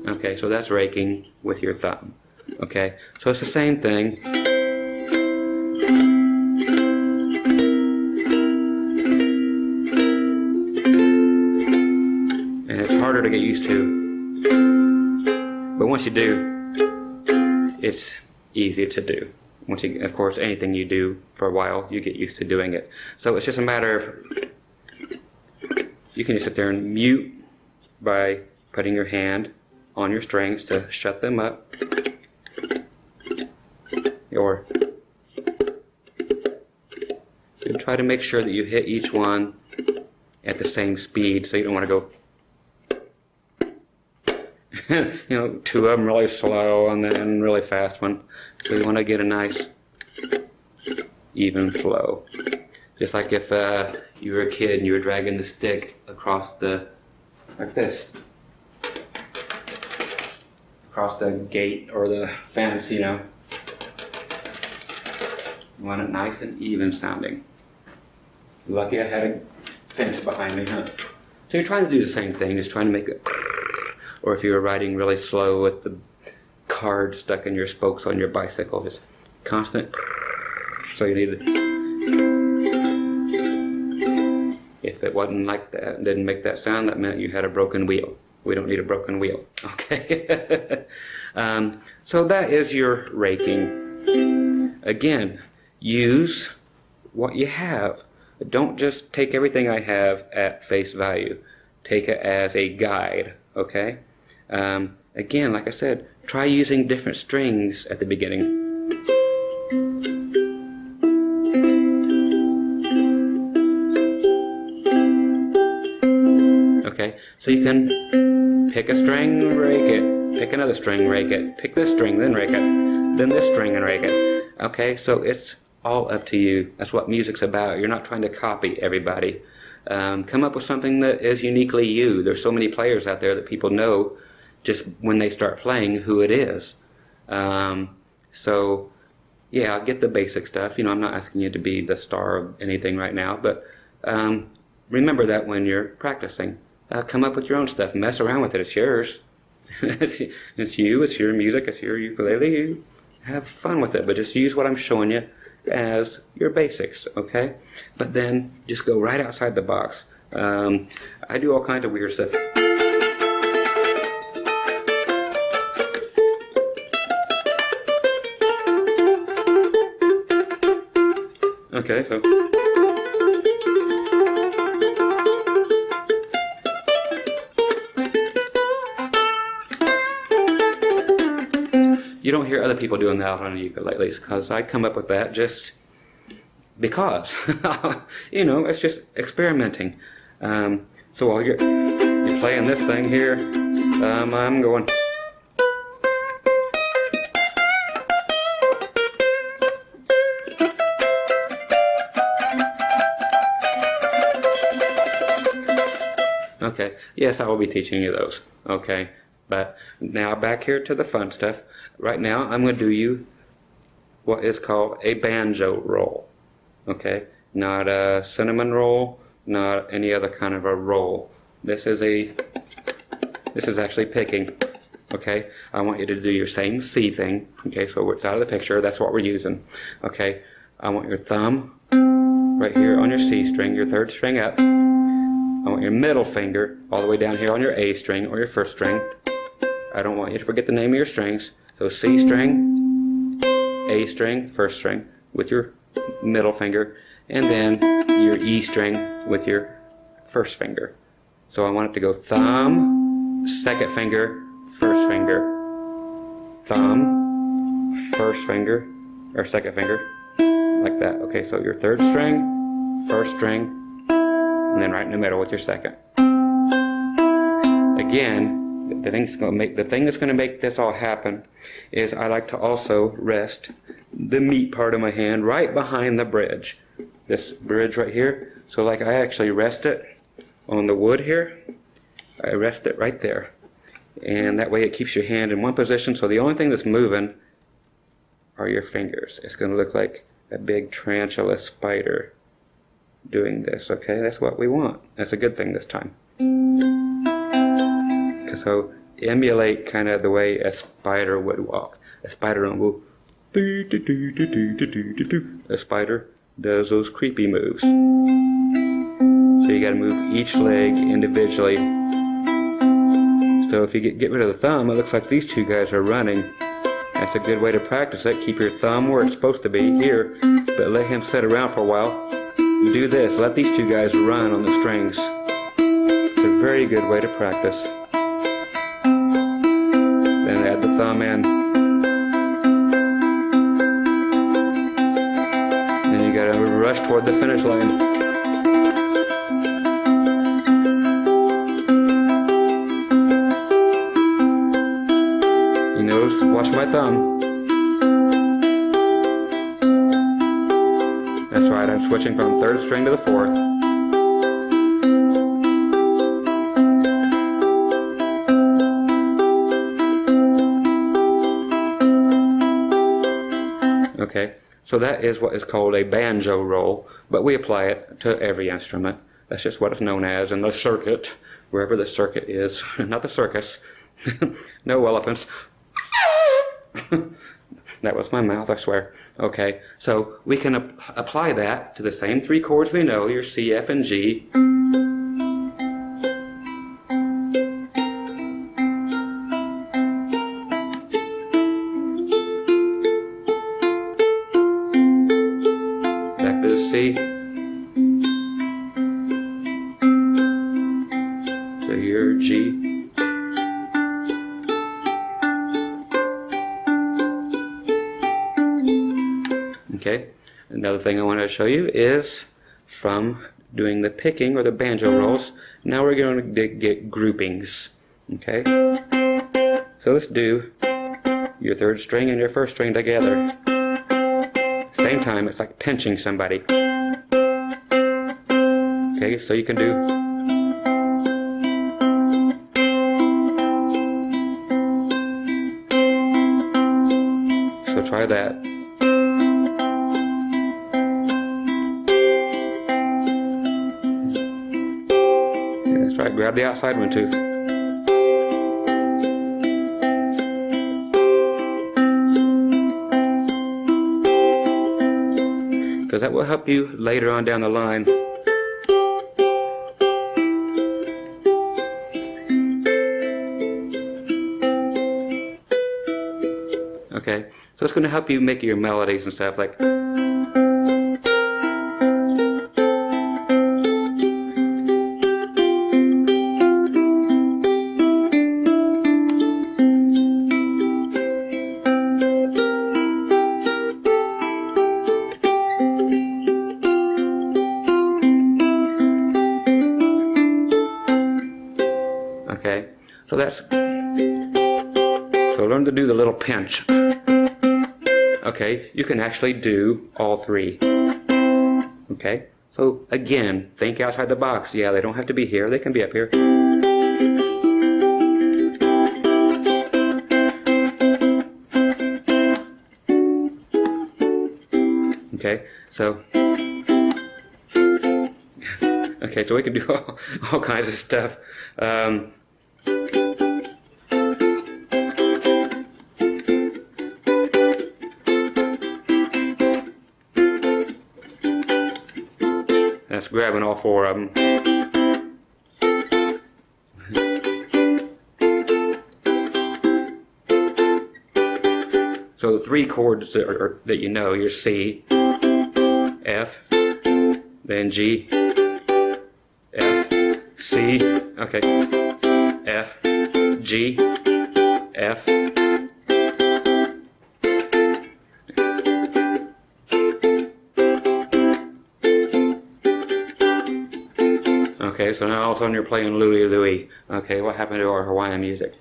Okay, so that's raking with your thumb. Okay, so it's the same thing. And it's harder to get used to. But once you do, it's easy to do. Once you, of course, anything you do for a while, you get used to doing it. So it's just a matter of, you can just sit there and mute by putting your hand on your strings to shut them up, or and try to make sure that you hit each one at the same speed, so you don't want to go you know, 2 of them really slow and then really fast one. So you want to get a nice even flow, just like if you were a kid and you were dragging the stick across the, like this, across the gate or the fence, you know. You want it nice and even sounding. Lucky I had a fence behind me, huh? So you're trying to do the same thing, just trying to make it, or if you were riding really slow with the card stuck in your spokes on your bicycle, just constant. So you need to, if it wasn't like that, didn't make that sound, that meant you had a broken wheel. We don't need a broken wheel, okay? So that is your raking. Again, use what you have. don't just take everything I have at face value. Take it as a guide, okay? Again, like I said, try using different strings at the beginning. Okay, so you can pick a string, rake it, pick another string, rake it, pick this string, then rake it, then this string and rake it. Okay, so it's all up to you. That's what music's about. You're not trying to copy everybody. Come up with something that is uniquely you. There's so many players out there that people know just when they start playing who it is. So, yeah, I'll get the basic stuff. You know, I'm not asking you to be the star of anything right now, but remember that when you're practicing. Come up with your own stuff. Mess around with it. It's yours. It's you. It's your music. It's your ukulele. You have fun with it, but just use what I'm showing you as your basics, okay? But then just go right outside the box. I do all kinds of weird stuff. Okay, so you don't hear other people doing that on ukuleles, because I come up with that just because. You know, it's just experimenting. So while you're playing this thing here, I'm going. Okay, yes, I will be teaching you those. Okay. But now back here to the fun stuff. Right now I'm going to do you what is called a banjo roll. Okay? Not a cinnamon roll, not any other kind of a roll. This is actually picking. Okay? I want you to do your same C thing. Okay, so it's out of the picture. That's what we're using. Okay? I want your thumb right here on your C string, your third string up. I want your middle finger all the way down here on your A string or your first string. I don't want you to forget the name of your strings. So C string, A string, first string with your middle finger, and then your E string with your first finger. So I want it to go thumb, second finger, first finger, thumb, first finger, or second finger, like that. Okay, so your third string, first string, and then right in the middle with your second. Again, the thing that's going to make this all happen is I like to also rest the meat part of my hand right behind the bridge. This bridge right here. So like I actually rest it on the wood here. I rest it right there. And that way it keeps your hand in one position. So the only thing that's moving are your fingers. It's going to look like a big tarantula spider doing this. Okay, that's what we want. That's a good thing this time. So emulate kind of the way a spider would walk. A spider don't go do do do do do do do do do. A spider does those creepy moves. So you got to move each leg individually. So if you get rid of the thumb, it looks like these two guys are running. That's a good way to practice it. Keep your thumb where it's supposed to be here, but let him sit around for a while. Do this. Let these two guys run on the strings. It's a very good way to practice. Then add the thumb in. Then you gotta rush toward the finish line. You notice, watch my thumb. That's right, I'm switching from third string to the fourth. Okay, so that is what is called a banjo roll, but we apply it to every instrument. That's just what it's known as in the circuit, wherever the circuit is. Not the circus. No elephants. That was my mouth, I swear. Okay, so we can apply that to the same three chords we know, your C, F, and G. Back to the C. your G. Okay, another thing I want to show you is from doing the picking or the banjo rolls. Now we're going to get groupings. Okay, so let's do your third string and your first string together. Same time, it's like pinching somebody. Okay, so you can do. So try that. Yeah, that's right, grab the outside one too. Because that will help you later on down the line. Okay, so it's going to help you make your melodies and stuff like. Okay, so that's. So learn to do the little pinch. Okay, you can actually do all three. Okay, so again, think outside the box. Yeah, they don't have to be here, they can be up here. Okay, so okay, so we can do all kinds of stuff. That's grabbing all four of them. So the three chords that you know, your C, F, then G, F, C, okay, F, G, F. Okay, so now all of a sudden you're playing Louie Louie. Okay, what happened to our Hawaiian music?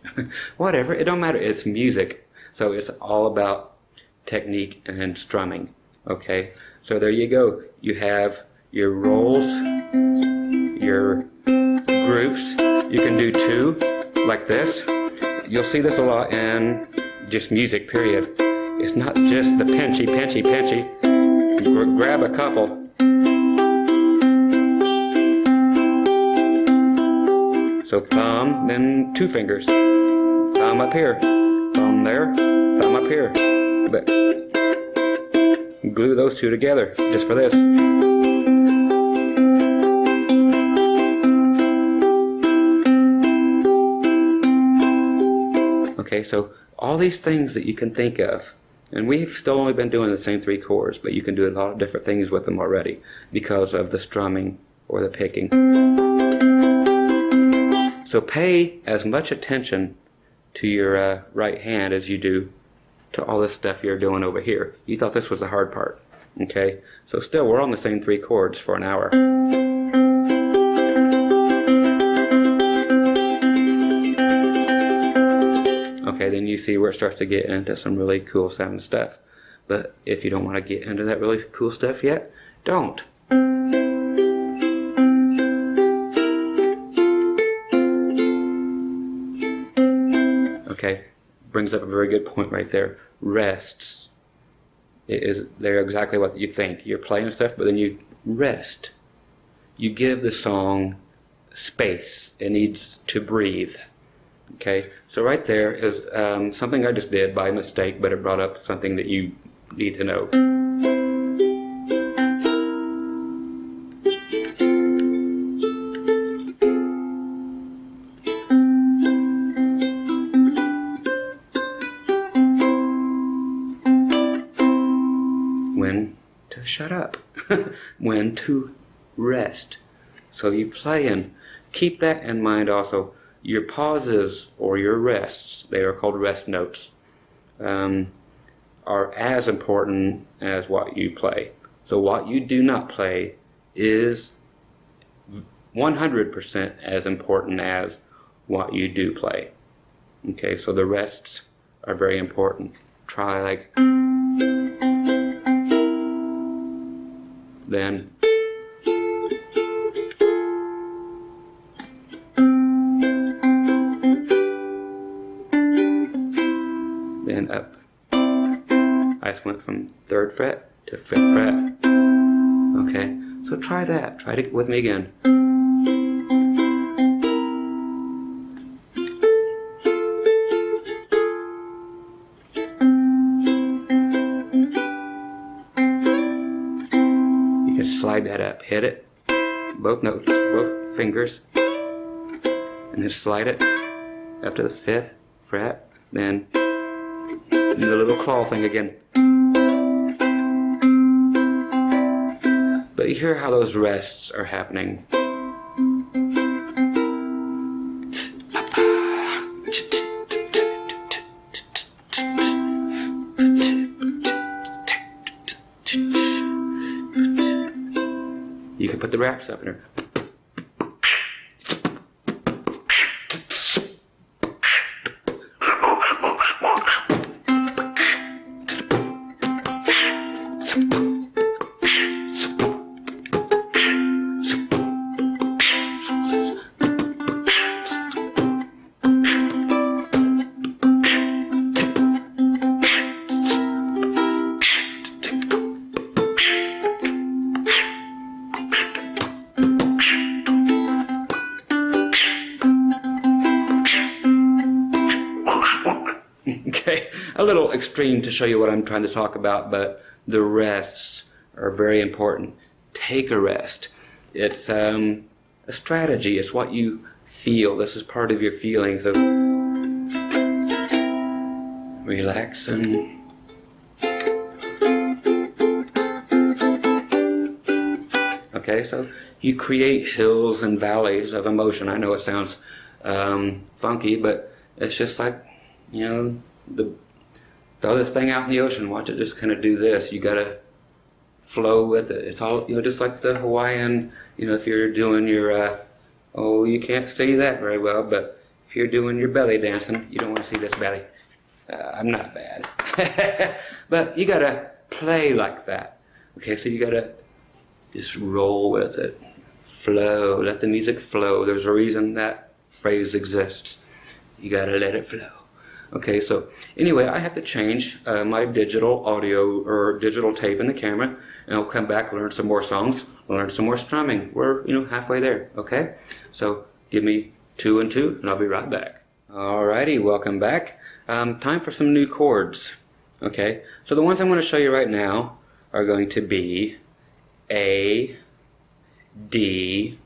Whatever, it don't matter, it's music. So it's all about technique and strumming. Okay, so there you go. You have your rolls, your groups. You can do two, like this. You'll see this a lot in just music, period. It's not just the pinchy, pinchy, pinchy. Grab a couple. So thumb, then two fingers. Thumb up here, thumb there, thumb up here. But glue those two together, just for this. Okay, so all these things that you can think of, and we've still only been doing the same three chords, but you can do a lot of different things with them already because of the strumming or the picking. So pay as much attention to your right hand as you do to all this stuff you're doing over here. You thought this was the hard part, okay? So still, we're on the same three chords for an hour. Okay, then you see where it starts to get into some really cool sounding stuff. But if you don't want to get into that really cool stuff yet, don't. Okay, brings up a very good point right there. Rests. They're exactly what you think. You're playing stuff, but then you rest. You give the song space. It needs to breathe. Okay, so right there is something I just did by mistake, but it brought up something that you need to know. When to shut up. When to rest. So you playing, keep that in mind also. Your pauses or your rests, they are called rest notes, are as important as what you play. So what you do not play is 100% as important as what you do play. Okay, so the rests are very important. Try like, then, then up. I just went from 3rd fret to 5th fret. Okay, so try that. Try it with me again. You can slide that up. Hit it, both notes, both fingers, and then slide it up to the 5th fret. Then do the little claw thing again. But you hear how those rests are happening. You can put the rap stuff in there. Okay, a little extreme to show you what I'm trying to talk about, but the rests are very important. Take a rest. It's a strategy. It's what you feel. This is part of your feelings of relaxing. Okay, so you create hills and valleys of emotion. I know it sounds funky, but it's just like, you know, throw this thing out in the ocean. Watch it just kind of do this. You gotta flow with it. It's all, you know, just like the Hawaiian, you know, if you're doing your, oh, you can't see that very well, but if you're doing your belly dancing, you don't want to see this belly. I'm not bad. But you gotta play like that. Okay, so you gotta just roll with it. Flow. Let the music flow. There's a reason that phrase exists. You gotta let it flow. Okay, so anyway, I have to change my digital audio or digital tape in the camera, and I'll come back, learn some more songs, learn some more strumming. We're, you know, halfway there, okay? So give me 2 and 2, and I'll be right back. Alrighty, welcome back. Time for some new chords. Okay, so the ones I'm going to show you right now are going to be A, D,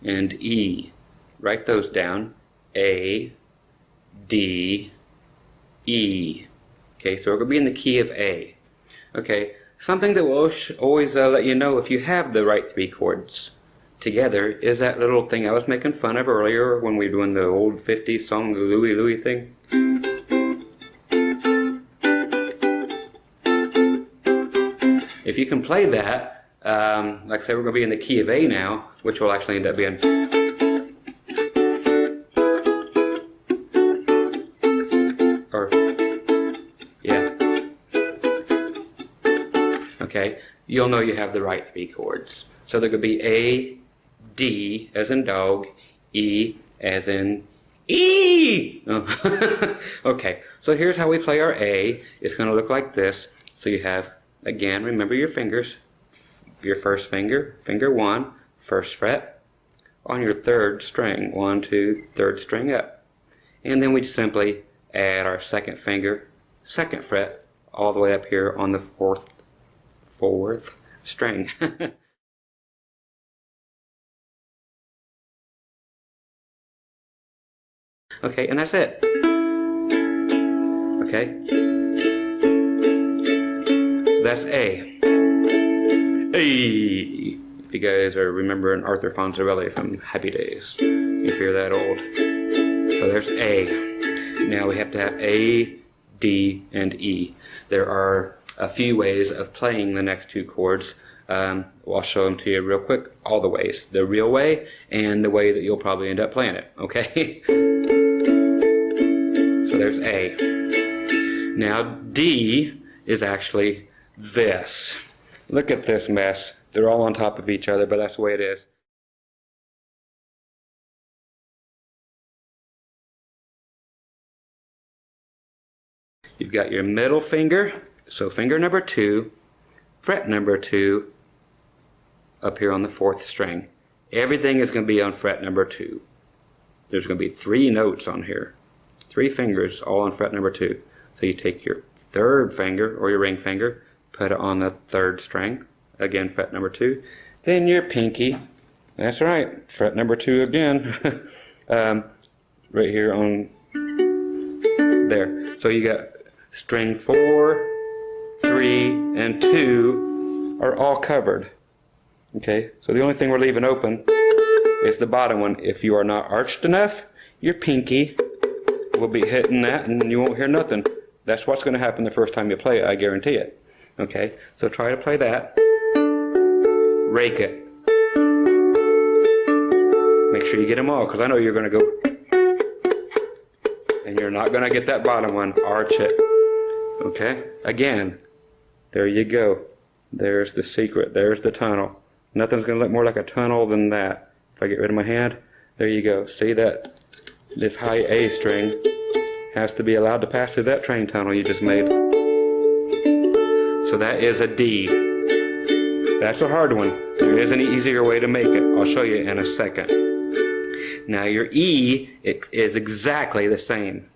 and E. Write those down. A, D, E. Okay, so we're going to be in the key of A. Okay, something that will always let you know if you have the right 3 chords together is that little thing I was making fun of earlier when we were doing the old 50s song, the Louie Louie thing. If you can play that, like I said, we're going to be in the key of A now, which will actually end up being... Okay, you'll know you have the right 3 chords. So they're going to be A, D as in dog, E as in E! Oh. Okay, so here's how we play our A. It's going to look like this. So you have, again, remember your fingers. Your first finger, finger 1, 1st fret, on your 3rd string, 1, 2, 3rd string up. And then we simply add our 2nd finger, 2nd fret, all the way up here on the 4th string. Okay, and that's it. Okay, so that's A. Hey, if you guys are remembering Arthur Fonzarelli from Happy Days. if you're that old. So there's A. Now we have to have A, D, and E. There are a few ways of playing the next two chords. I'll show them to you real quick, all the ways. The real way and the way that you'll probably end up playing it, okay? So there's A. Now D is actually this. Look at this mess. They're all on top of each other, but that's the way it is. You've got your middle finger, so finger number 2, fret number 2, up here on the 4th string. Everything is going to be on fret number 2. There's going to be 3 notes on here. 3 fingers all on fret number 2. So you take your 3rd finger, or your ring finger, put it on the 3rd string, again fret number 2. Then your pinky, that's right, fret number 2 again, right here on there. So you got string 4, 3, and 2 are all covered. Okay, so the only thing we're leaving open is the bottom one. If you are not arched enough, your pinky will be hitting that and you won't hear nothing. That's what's going to happen the first time you play it, I guarantee it. Okay, so try to play that. Rake it. Make sure you get them all, because I know you're going to go and you're not going to get that bottom one. Arch it. Okay, again, there you go. There's the secret. There's the tunnel. Nothing's going to look more like a tunnel than that. If I get rid of my hand, there you go. See that? This high A string has to be allowed to pass through that train tunnel you just made. So that is a D. That's a hard one. There is an easier way to make it. I'll show you in a second. Now your E, it is exactly the same,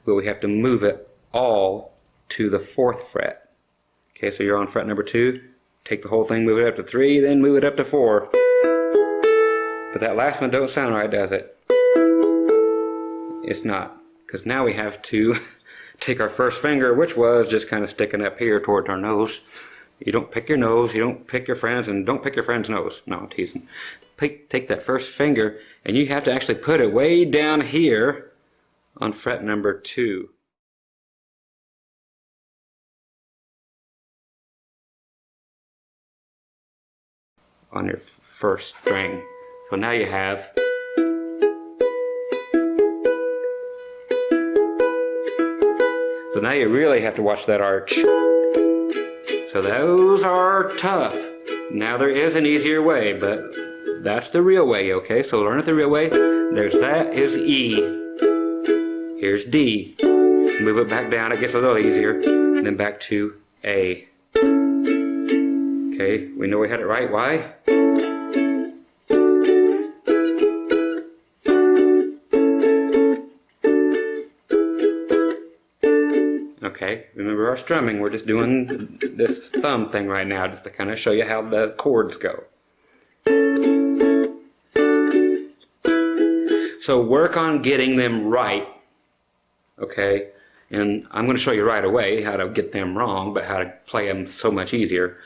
but we have to move it all to the 4th fret. Okay, so you're on fret number 2. Take the whole thing, move it up to 3, then move it up to 4. But that last one don't sound right, does it? It's not, because now we have to take our first finger, which was just kind of sticking up here towards our nose. You don't pick your nose, you don't pick your friends, and don't pick your friend's nose. No, I'm teasing. Take that first finger, and you have to actually put it way down here on fret number 2. On your first string. So now you have so now you really have to watch that arch. So those are tough. Now there is an easier way, but that's the real way, okay? So learn it the real way. There's that is E. Here's D. Move it back down, it gets a little easier. And then back to A. Okay, we know we had it right. Why? Okay, remember our strumming. We're just doing this thumb thing right now just to kind of show you how the chords go. So work on getting them right. Okay, and I'm going to show you right away how to get them wrong, but how to play them so much easier.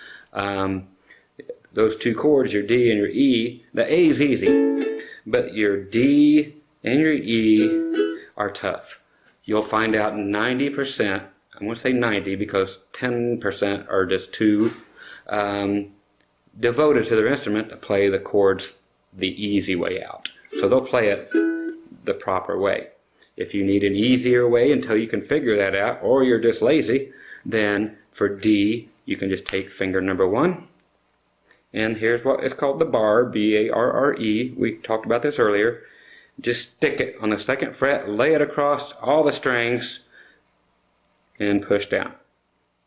Those 2 chords, your D and your E, the A is easy, but your D and your E are tough. You'll find out 90%, I'm going to say 90 because 10% are just too devoted to their instrument to play the chords the easy way out. So they'll play it the proper way. If you need an easier way until you can figure that out, or you're just lazy, then for D, you can just take finger number 1, and here's what is called the bar, B-A-R-R-E. We talked about this earlier. Just stick it on the 2nd fret, lay it across all the strings, and push down.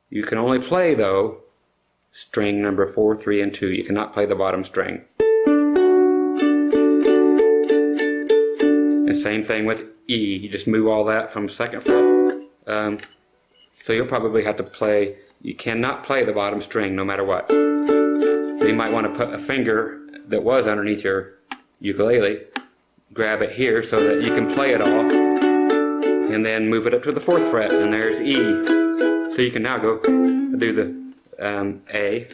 You can only play, though, string number 4, 3, and 2. You cannot play the bottom string. And same thing with E. You just move all that from 2nd fret. So you'll probably have to play, you cannot play the bottom string no matter what. So you might want to put a finger that was underneath your ukulele, grab it here so that you can play it all, and then move it up to the 4th fret, and there's E. So you can now go do the A.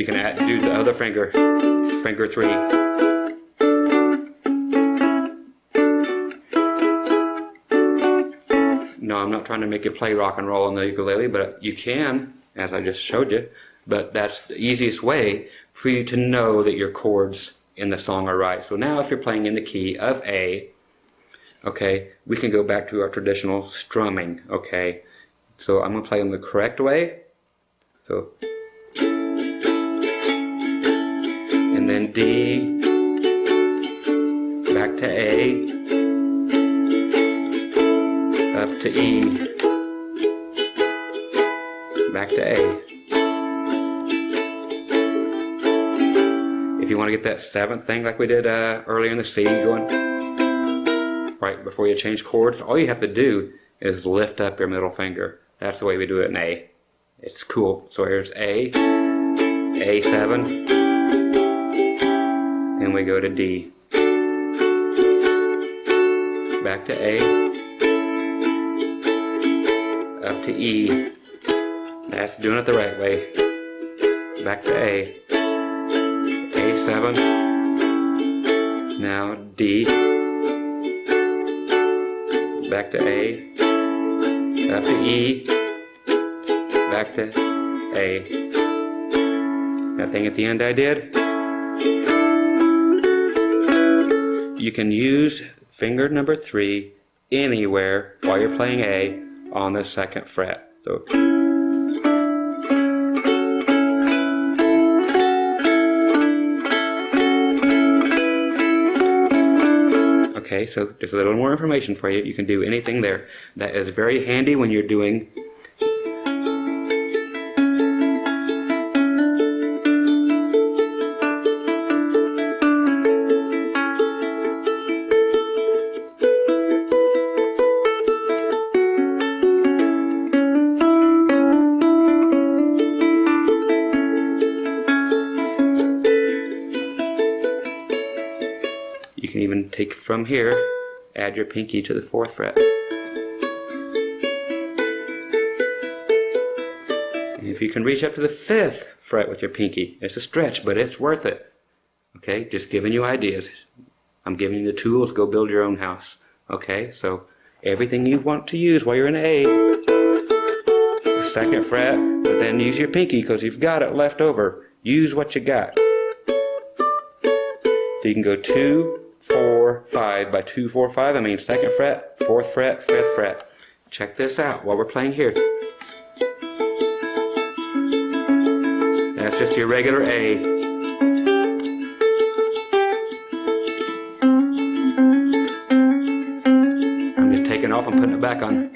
you can do the other finger, finger 3. No, I'm not trying to make you play rock and roll on the ukulele, but you can, as I just showed you. But that's the easiest way for you to know that your chords in the song are right. So now if you're playing in the key of A, okay, we can go back to our traditional strumming, okay? So I'm going to play them the correct way. So, and then D, back to A, up to E, back to A. If you want to get that 7th thing like we did earlier in the C going right before you change chords, all you have to do is lift up your middle finger. That's the way we do it in A. It's cool. So here's A, A7, then we go to D, back to A, up to E. That's doing it the right way. Back to A, A7, now D, back to A, up to E, back to A. That thing at the end I did. You can use finger number 3 anywhere while you're playing A on the 2nd fret. So, okay, so just a little more information for you. You can do anything there. That is very handy when you're doing You can even take from here, add your pinky to the 4th fret. And if you can reach up to the 5th fret with your pinky, it's a stretch, but it's worth it. Okay, just giving you ideas. I'm giving you the tools, go build your own house. Okay, so everything you want to use while you're in A, the 2nd fret, but then use your pinky because you've got it left over. Use what you got. So you can go 2, 4, 5. By 2, 4, 5, I mean 2nd fret, 4th fret, 5th fret. Check this out while we're playing here. That's just your regular A. I'm just taking off and putting it back on.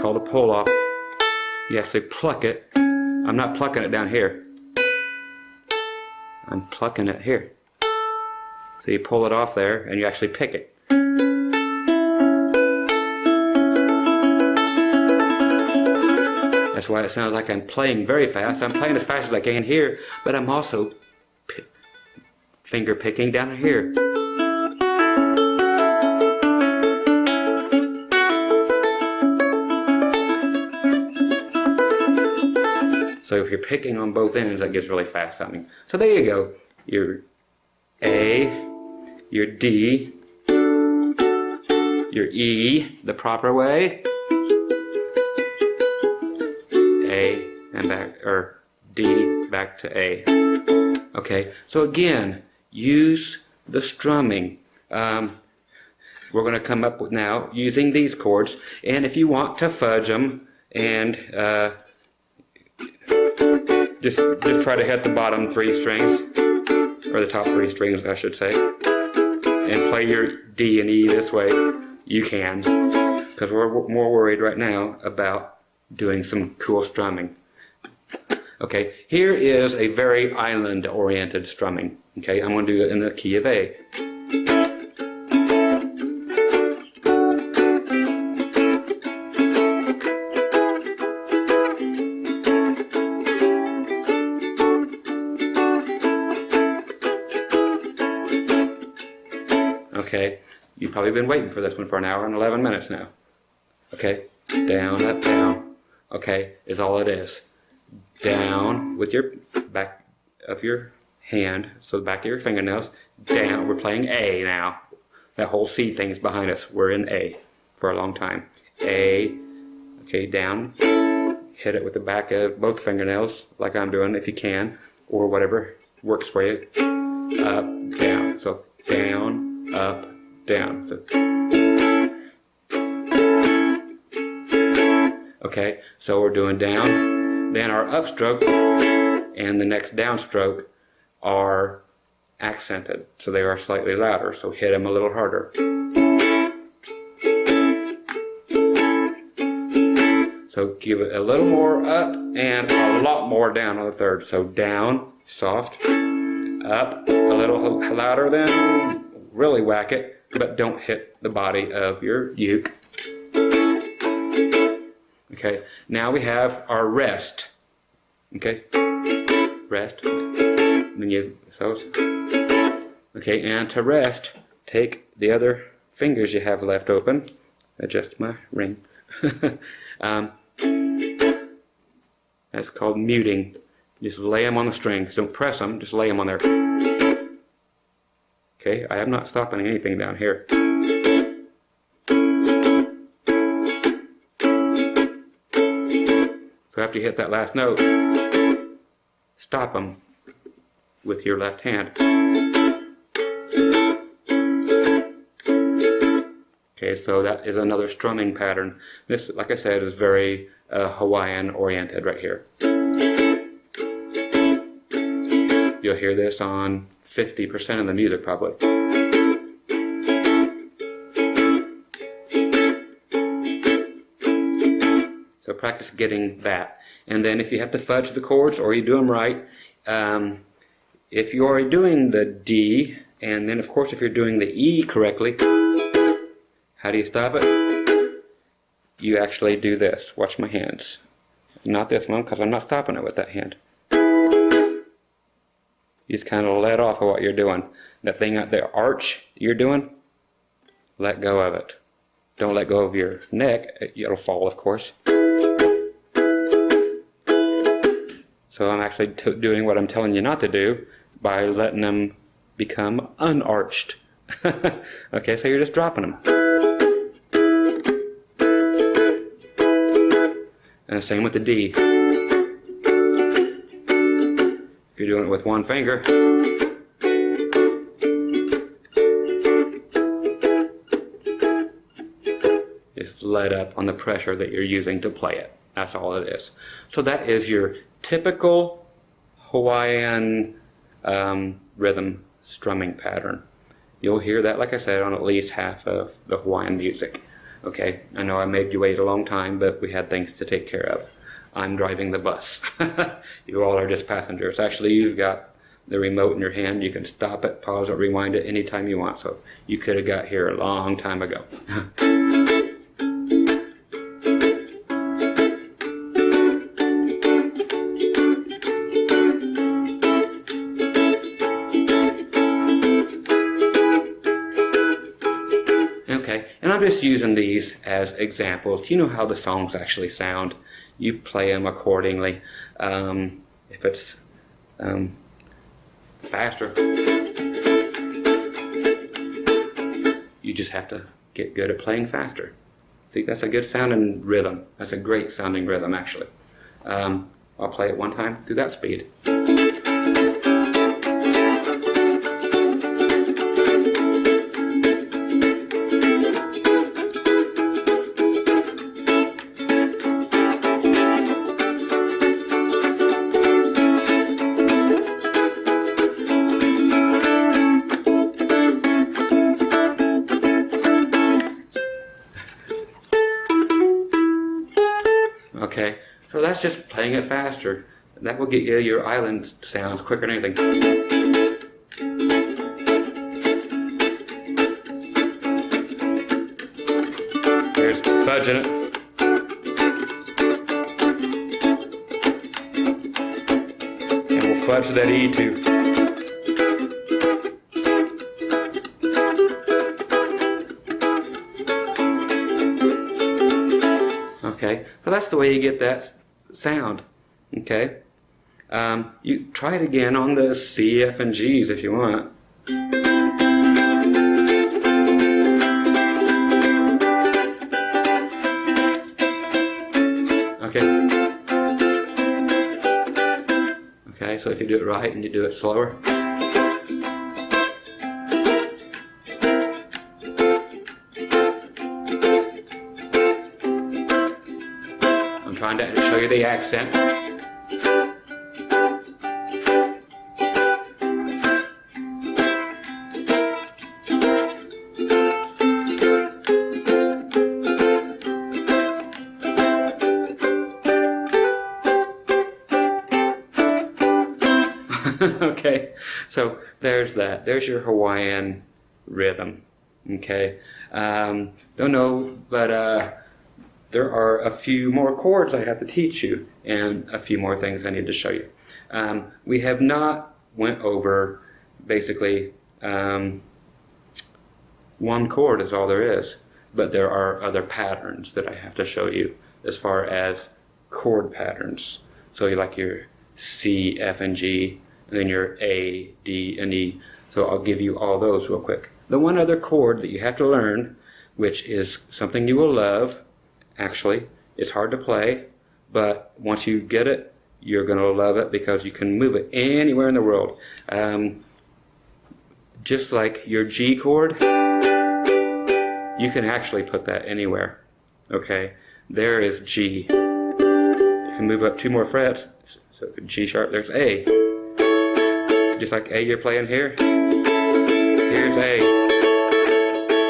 Called a pull off. You actually pluck it. I'm not plucking it down here. I'm plucking it here. So you pull it off there and you actually pick it. That's why it sounds like I'm playing very fast. I'm playing as fast as I can here, but I'm also finger picking down here. So if you're picking on both ends, that gets really fast sounding. So there you go. Your A, your D, your E the proper way, A and back, or D back to A. Okay, so again, use the strumming. We're going to come up with now using these chords, and if you want to fudge them and just try to hit the bottom 3 strings, or the top 3 strings I should say, and play your D and E this way, you can, because we're more worried right now about doing some cool strumming. Okay, here is a very island-oriented strumming. Okay, I'm going to do it in the key of A. Okay, you've probably been waiting for this one for an hour and 11 minutes now. Okay, down, up, down. Okay, is all it is. Down with your back of your hand, so the back of your fingernails, down. We're playing A now. That whole C thing is behind us. We're in A for a long time. A, okay, down. Hit it with the back of both fingernails, like I'm doing, if you can, or whatever works for you. Up, down. So down, up, down. So, okay, so we're doing down. Then our upstroke and the next downstroke are accented, so they are slightly louder, so hit them a little harder. So give it a little more up and a lot more down on the third. So down, soft, up, a little louder, then really whack it, but don't hit the body of your uke. Okay, now we have our rest. Okay, rest. Then you okay, and to rest, take the other fingers you have left open. Adjust my ring. That's called muting. Just lay them on the strings. Don't press them. Just lay them on there. Okay, I am not stopping anything down here. So after you hit that last note, stop them with your left hand. Okay, so that is another strumming pattern. This, like I said, is very Hawaiian oriented right here. You'll hear this on 50% of the music probably. So practice getting that. And then if you have to fudge the chords or you do them right, if you are doing the D, and then of course if you're doing the E correctly, how do you stop it? You actually do this. Watch my hands. Not this one, because I'm not stopping it with that hand. You just kind of let off of what you're doing. That thing, the arch you're doing, let go of it. Don't let go of your neck. It'll fall, of course. So I'm actually doing what I'm telling you not to do by letting them become unarched. Okay, so you're just dropping them. And the same with the D. If you're doing it with one finger, just let up on the pressure that you're using to play it. That's all it is. So that is your typical Hawaiian rhythm strumming pattern. You'll hear that, like I said, on at least half of the Hawaiian music. Okay, I know I made you wait a long time, but we had things to take care of. I'm driving the bus. You all are just passengers. Actually, you've got the remote in your hand. You can stop it, pause it, rewind it anytime you want. So you could have got here a long time ago. Okay, and I'm just using these as examples. You know how the songs actually sound. You play them accordingly. If it's faster, you just have to get good at playing faster. See, that's a good sounding rhythm. That's a great sounding rhythm, actually. I'll play it one time through that speed. Okay, so that's just playing it faster. That will get you your island sounds quicker than anything. There's fudge in it. And we'll fudge that E too. Okay, so that's the way you get that sound. Okay, you try it again on the C, F, and G's if you want. Okay. Okay, so if you do it right and you do it slower. I'm trying to show you the accent. Okay, so there's that. There's your Hawaiian rhythm. Okay, don't know, but there are a few more chords I have to teach you, and a few more things I need to show you. We have not went over basically one chord is all there is, but there are other patterns that I have to show you as far as chord patterns. So you like your C, F, and G, and then your A, D, and E. So I'll give you all those real quick. The one other chord that you have to learn, which is something you will love, actually, it's hard to play, but once you get it, you're going to love it because you can move it anywhere in the world. Just like your G chord, you can actually put that anywhere. Okay, there is G. If you move up 2 more frets, so G sharp, there's A. Just like A you're playing here, here's A.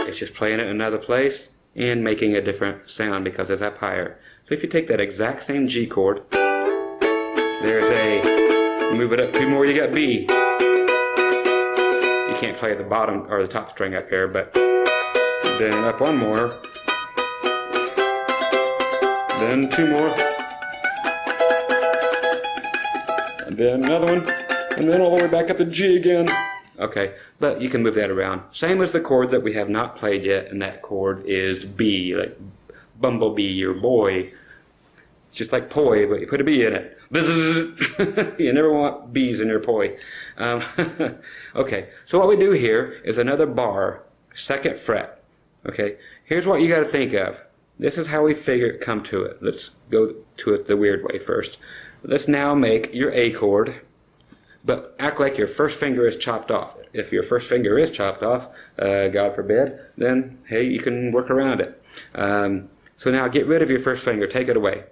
It's just playing it in another place and making a different sound because it's up higher. So if you take that exact same G chord, there's A. Move it up 2 more, you got B. You can't play the bottom or the top string up here, but then up 1 more, then 2 more, and then another one, and then all the way back up to G again. Okay, but you can move that around. Same as the chord that we have not played yet, and that chord is B, like bumblebee or boy. It's just like poi, but you put a B in it. You never want B's in your poi. Okay, so what we do here is another bar, 2nd fret. Okay, here's what you got to think of. This is how we come to it. Let's go to it the weird way first. Let's now make your A chord, but act like your first finger is chopped off. If your first finger is chopped off, God forbid, then hey, you can work around it. So now get rid of your first finger, take it away.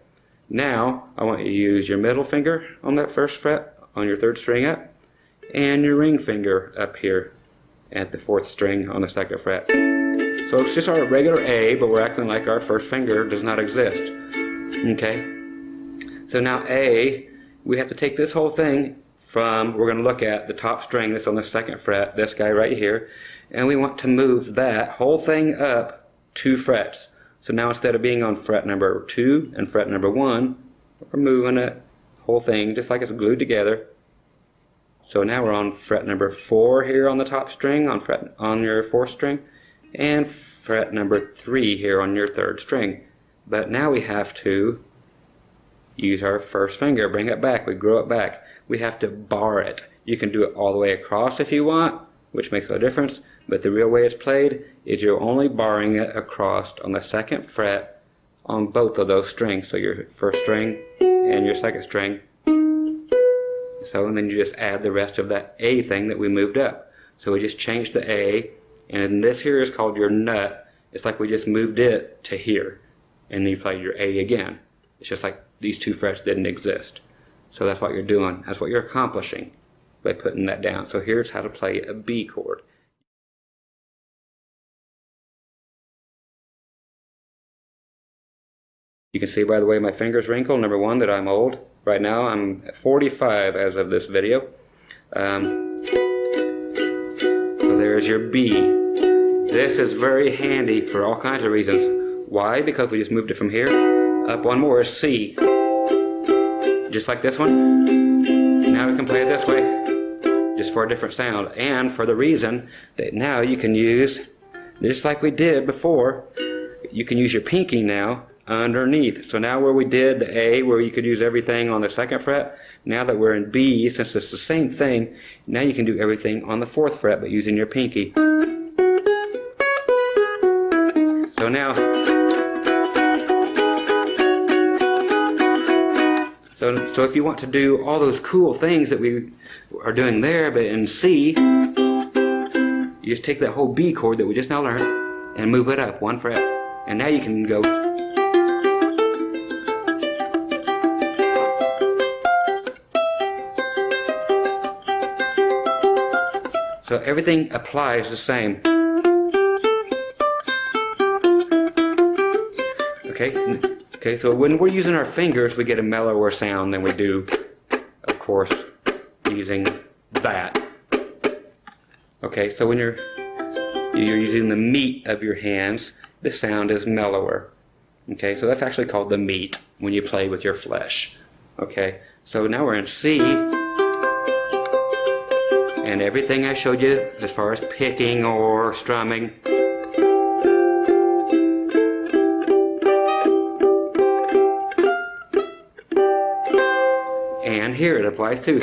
Now I want you to use your middle finger on that 1st fret on your 3rd string up, and your ring finger up here at the 4th string on the 2nd fret. So it's just our regular A, but we're acting like our first finger does not exist. Okay? So now A, we have to take this whole thing from, we're going to look at the top string that's on the 2nd fret, this guy right here, and we want to move that whole thing up 2 frets. So now instead of being on fret number 2 and fret number 1, we're moving it, whole thing, just like it's glued together. So now we're on fret number 4 here on the top string, on your 4th string, and fret number 3 here on your 3rd string. But now we have to use our first finger, bring it back, we grow it back. We have to bar it. You can do it all the way across if you want, which makes no difference, but the real way it's played is you're only barring it across on the 2nd fret on both of those strings, so your 1st string and your 2nd string. So, and then you just add the rest of that A thing that we moved up. So we just changed the A, and this here is called your nut. It's like we just moved it to here, and then you play your A again. It's just like these 2 frets didn't exist. So that's what you're doing. That's what you're accomplishing by putting that down. So here's how to play a B chord. You can see by the way my fingers wrinkle, number one, that I'm old. Right now I'm 45 as of this video. So there's your B. This is very handy for all kinds of reasons. Why? Because we just moved it from here. Up one more is C. Just like this one. Now we can play it this way, just for a different sound. And for the reason that now you can use, just like we did before, you can use your pinky now underneath. So now where we did the A, where you could use everything on the 2nd fret, now that we're in B, since it's the same thing, now you can do everything on the 4th fret but using your pinky. So now, so if you want to do all those cool things that we are doing there but in C, you just take that whole B chord that we just now learned and move it up 1 fret. And now you can go. So everything applies the same. Okay, so when we're using our fingers, we get a mellower sound than we do, of course, using that. Okay, so when you're using the meat of your hands, the sound is mellower. Okay, so that's actually called the meat when you play with your flesh. Okay, so now we're in C. And everything I showed you as far as picking or strumming. And here it applies too.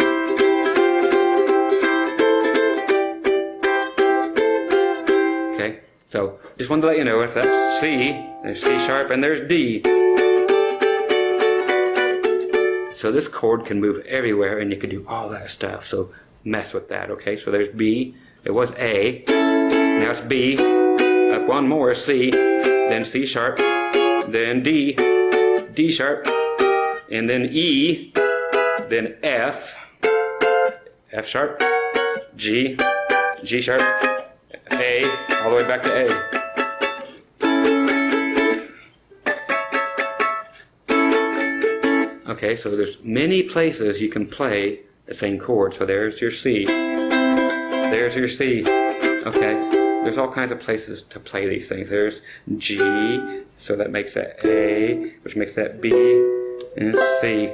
Okay, so just wanted to let you know if that's C, there's C sharp, and there's D. So this chord can move everywhere and you can do all that stuff. So mess with that, okay? So there's B, it was A, now it's B, up one more is C, then C sharp, then D, D sharp, and then E, then F, F sharp, G, G sharp, A, all the way back to A. Okay, so there's many places you can play the same chord. So there's your C. There's your C. Okay, there's all kinds of places to play these things. There's G, so that makes that A, which makes that B, and C.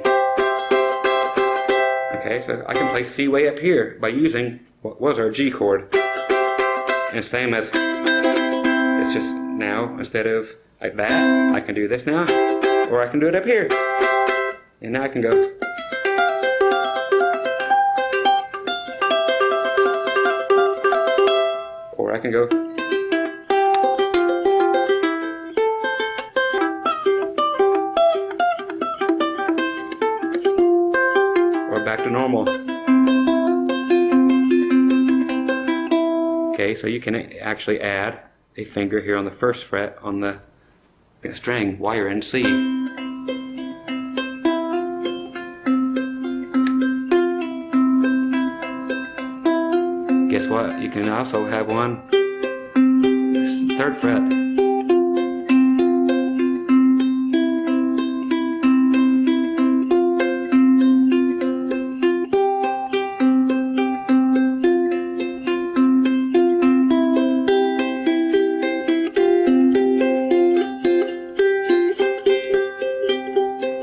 Okay, so I can play C way up here by using what was our G chord. And same as, it's just now, instead of like that, I can do this now, or I can do it up here. And now I can go. Or I can go. Or back to normal. Okay, so you can actually add a finger here on the 1st fret on the string while you're in C. Guess what? You can also have one 3rd fret.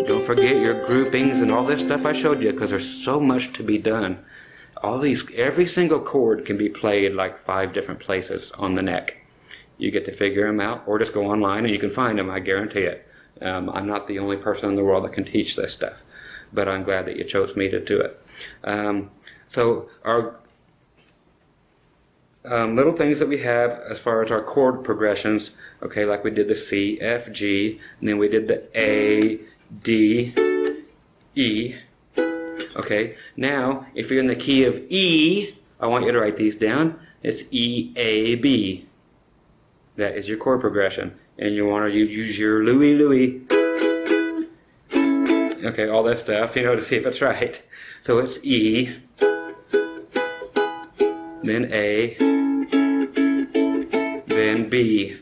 Don't forget your groupings and all this stuff I showed you, because there's so much to be done. Every single chord can be played like 5 different places on the neck. You get to figure them out, or just go online and you can find them, I guarantee it. I'm not the only person in the world that can teach this stuff, but I'm glad that you chose me to do it. So our little things that we have as far as our chord progressions, okay, like we did the C, F, G, and then we did the A, D, E. Okay, now if you're in the key of E, I want you to write these down. It's E, A, B. That is your chord progression. And you want to use your Louie, Louie. Okay, all that stuff, you know, to see if it's right. So it's E, then A, then B.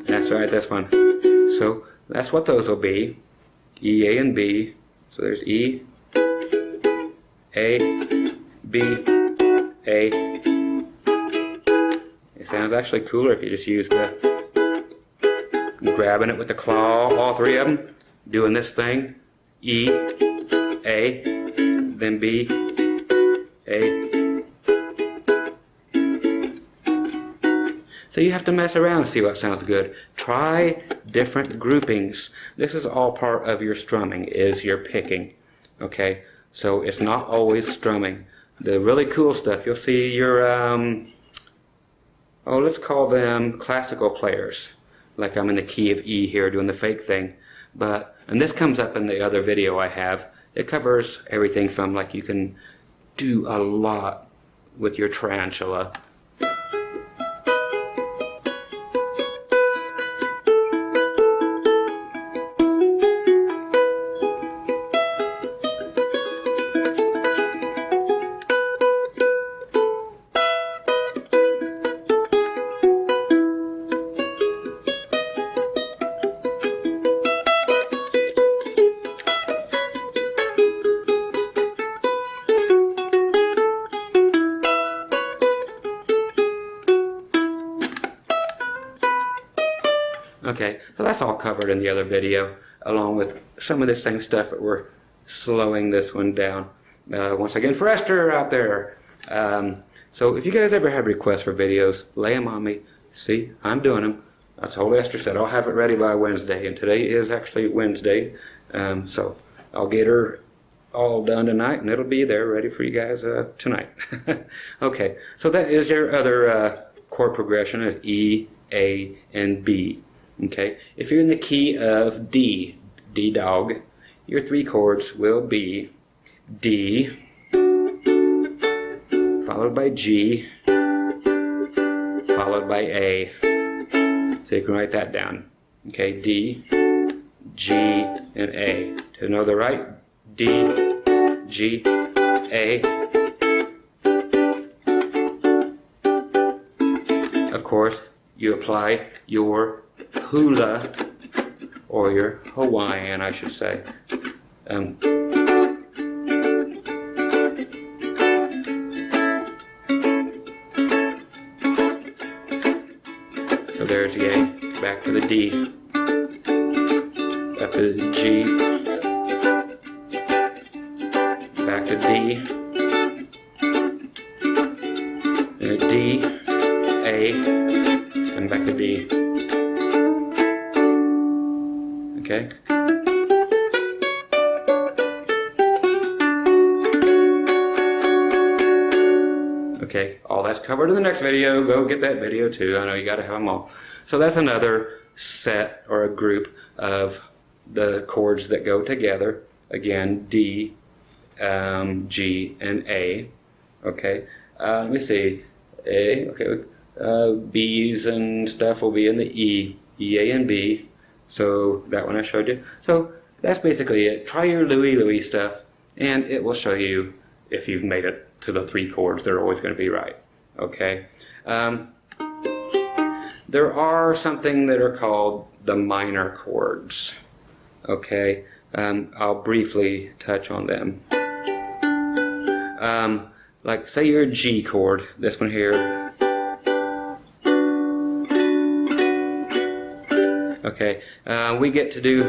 That's right, this one. So That's what those will be. E, A, and B. So there's E, A, B, A. It sounds actually cooler if you just use the grabbing it with the claw, all three of them, doing this thing. E, A, then B, A. So you have to mess around and see what sounds good. Try different groupings. This is all part of your strumming, is your picking. Okay, so it's not always strumming. The really cool stuff, you'll see your, let's call them classical players. Like I'm in the key of E here doing the fake thing. And this comes up in the other video I have. It covers everything from, like, you can do a lot with your tarantula. Okay, so that's all covered in the other video, along with some of this same stuff, but we're slowing this one down. Once again, for Esther out there. So if you guys ever have requests for videos, lay them on me. See, I'm doing them. I told Esther, said I'll have it ready by Wednesday, and today is actually Wednesday. So I'll get her all done tonight, and it'll be there ready for you guys tonight. Okay, so that is your other chord progression of E, A, and B. Okay, if you're in the key of D, D dog, your three chords will be D, followed by G, followed by A. So you can write that down. Okay, D, G, and A. To know the right, D, G, A. Of course, you apply your hula, or your Hawaiian, I should say. So there's the A, back to the D, back to the G, back to D, D, A, and back to D. Okay. Okay, all that's covered in the next video. Go get that video too. I know you got to have them all. So that's another set or a group of the chords that go together. Again, D, G, and A. Okay. Let me see. A. Okay. B's and stuff will be in the E, A, and B. So that one I showed you. So that's basically it. Try your Louie stuff, and it will show you if you've made it to the three chords. They're always going to be right. Okay. There are something that are called the minor chords. Okay. I'll briefly touch on them. Like, say your G chord, this one here. Okay, we get to do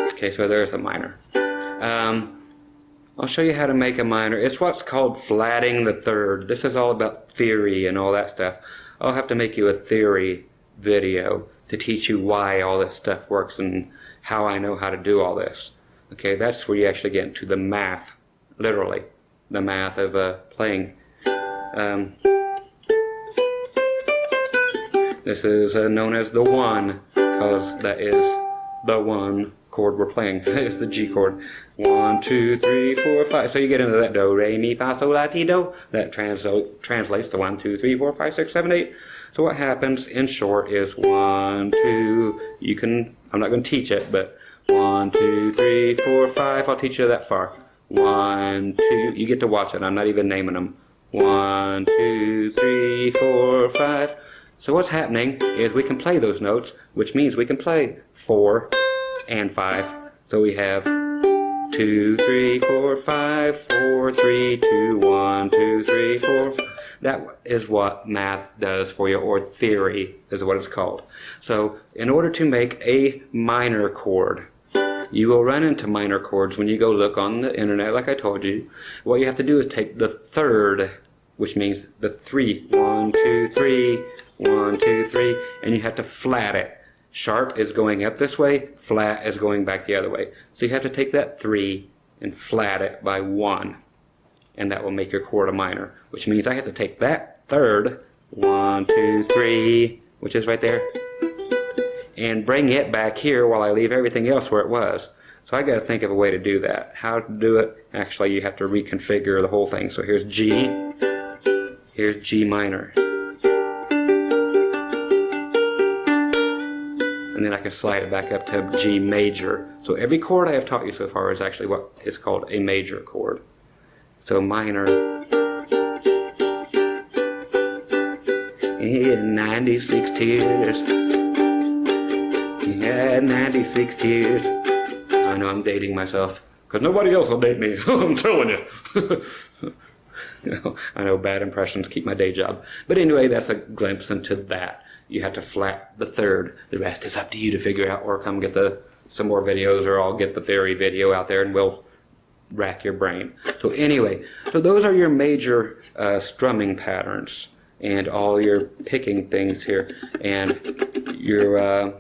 okay, so there's a minor. I'll show you how to make a minor. It's what's called flatting the third. This is all about theory and all that stuff. I'll have to make you a theory video to teach you why all this stuff works and how I know how to do all this. Okay, that's where you actually get into the math, literally. The math of playing. This is known as the one, because that is the one chord we're playing. It's the G chord. 1, 2, 3, 4, 5. So you get into that do, re, mi, fa, sol, la, ti, do. That translates to 1, 2, 3, 4, 5, 6, 7, 8. So what happens in short is 1, 2. You can. I'm not going to teach it, but 1, 2, 3, 4, 5. I'll teach you that far. 1, 2, you get to watch it. I'm not even naming them. 1, 2, 3, 4, 5. So what's happening is we can play those notes, which means we can play 4 and 5. So we have 2, 3, 4, 5, 4, 3, 2, 1, 2, 3, 4. That is what math does for you, or theory is what it's called. So in order to make a minor chord, you will run into minor chords when you go look on the internet, like I told you. What you have to do is take the third, which means the 3. 1, 2, 3, 1, 2, 3, and you have to flat it. Sharp is going up this way, flat is going back the other way. So you have to take that 3 and flat it by 1, and that will make your chord a minor, which means I have to take that third, 1, 2, 3, which is right there, and bring it back here while I leave everything else where it was. So I got to think of a way to do that. How to do it? Actually, you have to reconfigure the whole thing. So here's G, here's G minor. And then I can slide it back up to G major. So every chord I have taught you so far is actually what is called a major chord. So minor. Yeah, 96 tears. Yeah, 96 tears. I know I'm dating myself, because nobody else will date me. I'm telling you. I know bad impressions keep my day job. But anyway, that's a glimpse into that. You have to flat the third. The rest is up to you to figure out, or come get some more videos, or I'll get the theory video out there and we'll rack your brain. So anyway, so those are your major strumming patterns and all your picking things here and your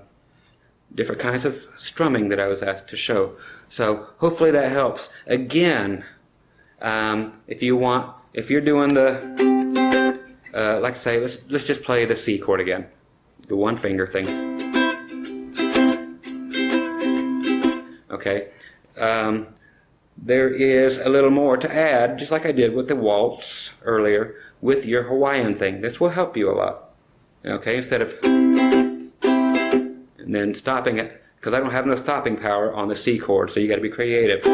different kinds of strumming that I was asked to show. So hopefully that helps. Again, if you're doing the like I say, let's just play the C chord again, the one finger thing. Okay. There is a little more to add, just like I did with the waltz earlier, with your Hawaiian thing. This will help you a lot. Okay, instead of and then stopping it, because I don't have no stopping power on the C chord, so you got to be creative.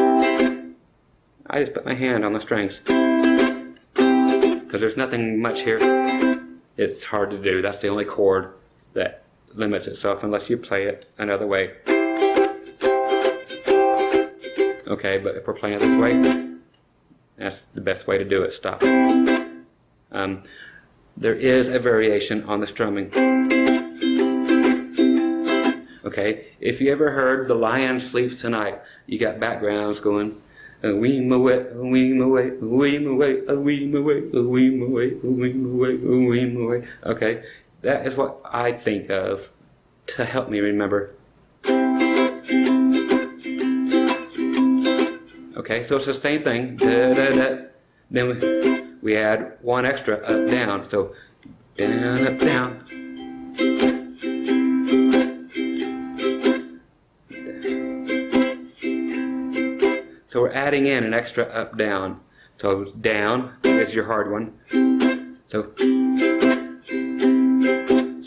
I just put my hand on the strings, because there's nothing much here. It's hard to do. That's the only chord that limits itself unless you play it another way. Okay, but if we're playing it this way, that's the best way to do it. Stop. There is a variation on the strumming. Okay, if you ever heard The Lion Sleeps Tonight, you got backgrounds going, weem away, weem away, weem away, weem away, weem away, weem away, weem away. Okay, that is what I think of to help me remember. Okay, so it's the same thing. Da, da, da. Then we add one extra up, down. So down, up, down. So we're adding in an extra up, down. So down is your hard one. So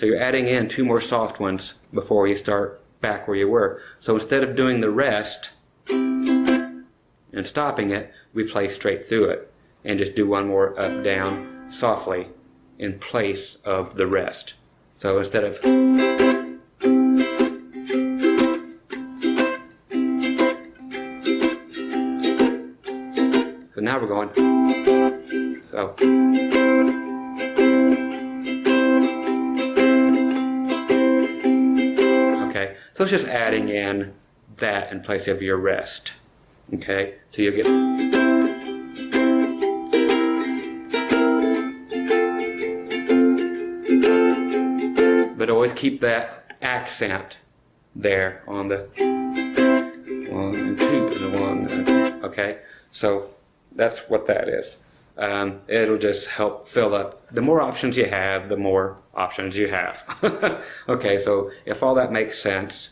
you're adding in two more soft ones before you start back where you were. So instead of doing the rest and stopping it, we play straight through it and just do one more up, down softly in place of the rest. So instead of so now we're going so okay, so it's just adding in that in place of your rest. Okay, so you'll get but always keep that accent there on the 1 and 2 and 1 and 2. Okay, so that's what that is. It'll just help fill up. The more options you have, the more options you have. Okay, so if all that makes sense,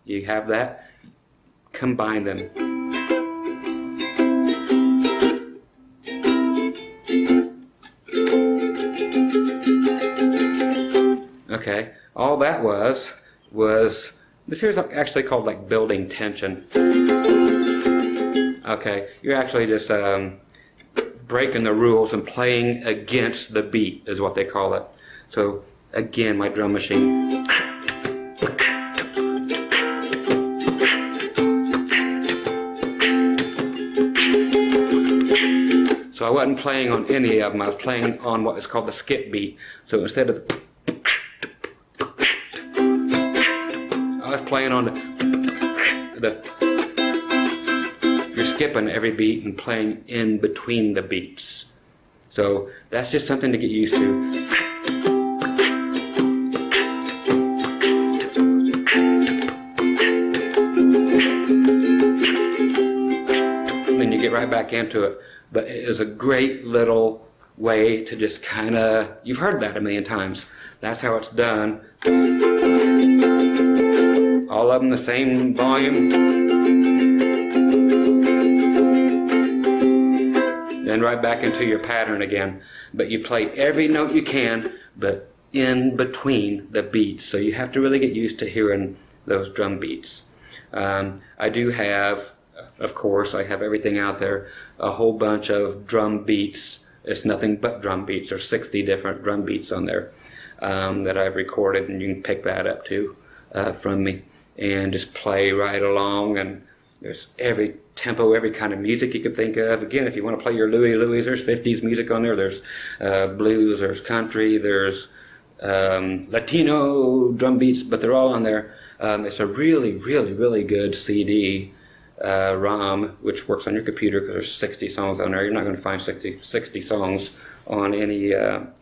you have that. Combine them. Okay, all that was this here's actually called like building tension. Okay, you're actually just breaking the rules and playing against the beat is what they call it. So again, my drum machine. So I wasn't playing on any of them, I was playing on what is called the skip beat. So instead of I was playing on you're skipping every beat and playing in between the beats. So that's just something to get used to. And then you get right back into it. But it is a great little way to just kind of, you've heard that a million times. That's how it's done. All of them the same volume. Then right back into your pattern again. But you play every note you can, but in between the beats. So you have to really get used to hearing those drum beats. I do have, of course, I have everything out there, a whole bunch of drum beats. It's nothing but drum beats. There's 60 different drum beats on there that I've recorded, and you can pick that up too from me and just play right along. And there's every tempo, every kind of music you could think of. Again, if you want to play your Louis, there's 50s music on there. There's blues, there's country, there's Latino drum beats, but they're all on there. It's a really, really, really good CD. ROM, which works on your computer, because there's 60 songs on there. You're not going to find 60 songs on any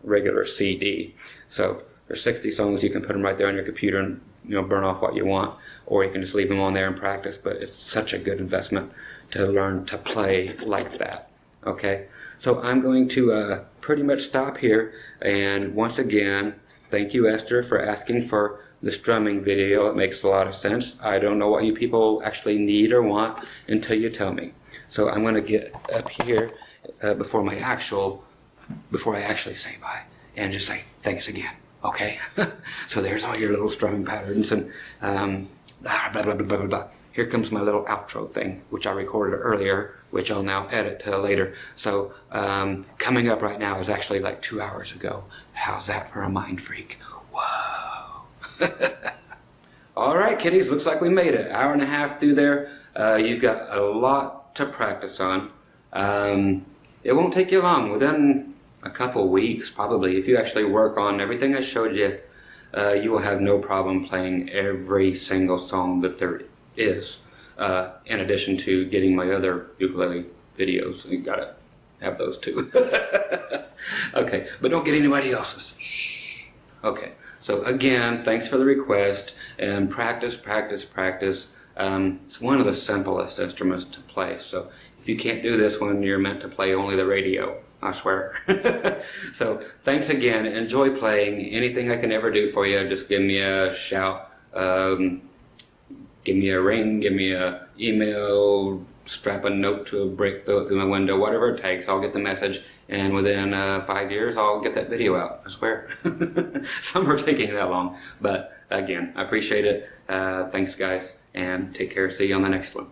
regular CD. So there's 60 songs. You can put them right there on your computer and burn off what you want, or you can just leave them on there and practice. But it's such a good investment to learn to play like that. Okay, so I'm going to pretty much stop here. And once again, thank you, Esther, for asking for the strumming video. It makes a lot of sense. I don't know what you people actually need or want until you tell me. So I'm going to get up here before I actually say bye and just say thanks again. Okay? So there's all your little strumming patterns and blah, blah, blah, blah, blah, blah. Here comes my little outro thing, which I recorded earlier, which I'll now edit to later. So coming up right now is actually like 2 hours ago. How's that for a mind freak? Whoa. All right, kiddies, looks like we made it. Hour and a half through there. You've got a lot to practice on. It won't take you long. Within a couple weeks, probably, if you actually work on everything I showed you, you will have no problem playing every single song that there is, in addition to getting my other ukulele videos. You gotta have those too. Okay, but don't get anybody else's. Okay. So again, thanks for the request, and practice, practice, practice. It's one of the simplest instruments to play, so if you can't do this one, you're meant to play only the radio, I swear. So thanks again. Enjoy playing. Anything I can ever do for you, just give me a shout, give me a ring, give me a email, strap a note to a brick, throw it through my window, whatever it takes. I'll get the message. And within 5 years, I'll get that video out, I swear. Some are taking that long. But again, I appreciate it. Thanks, guys, and take care. See you on the next one.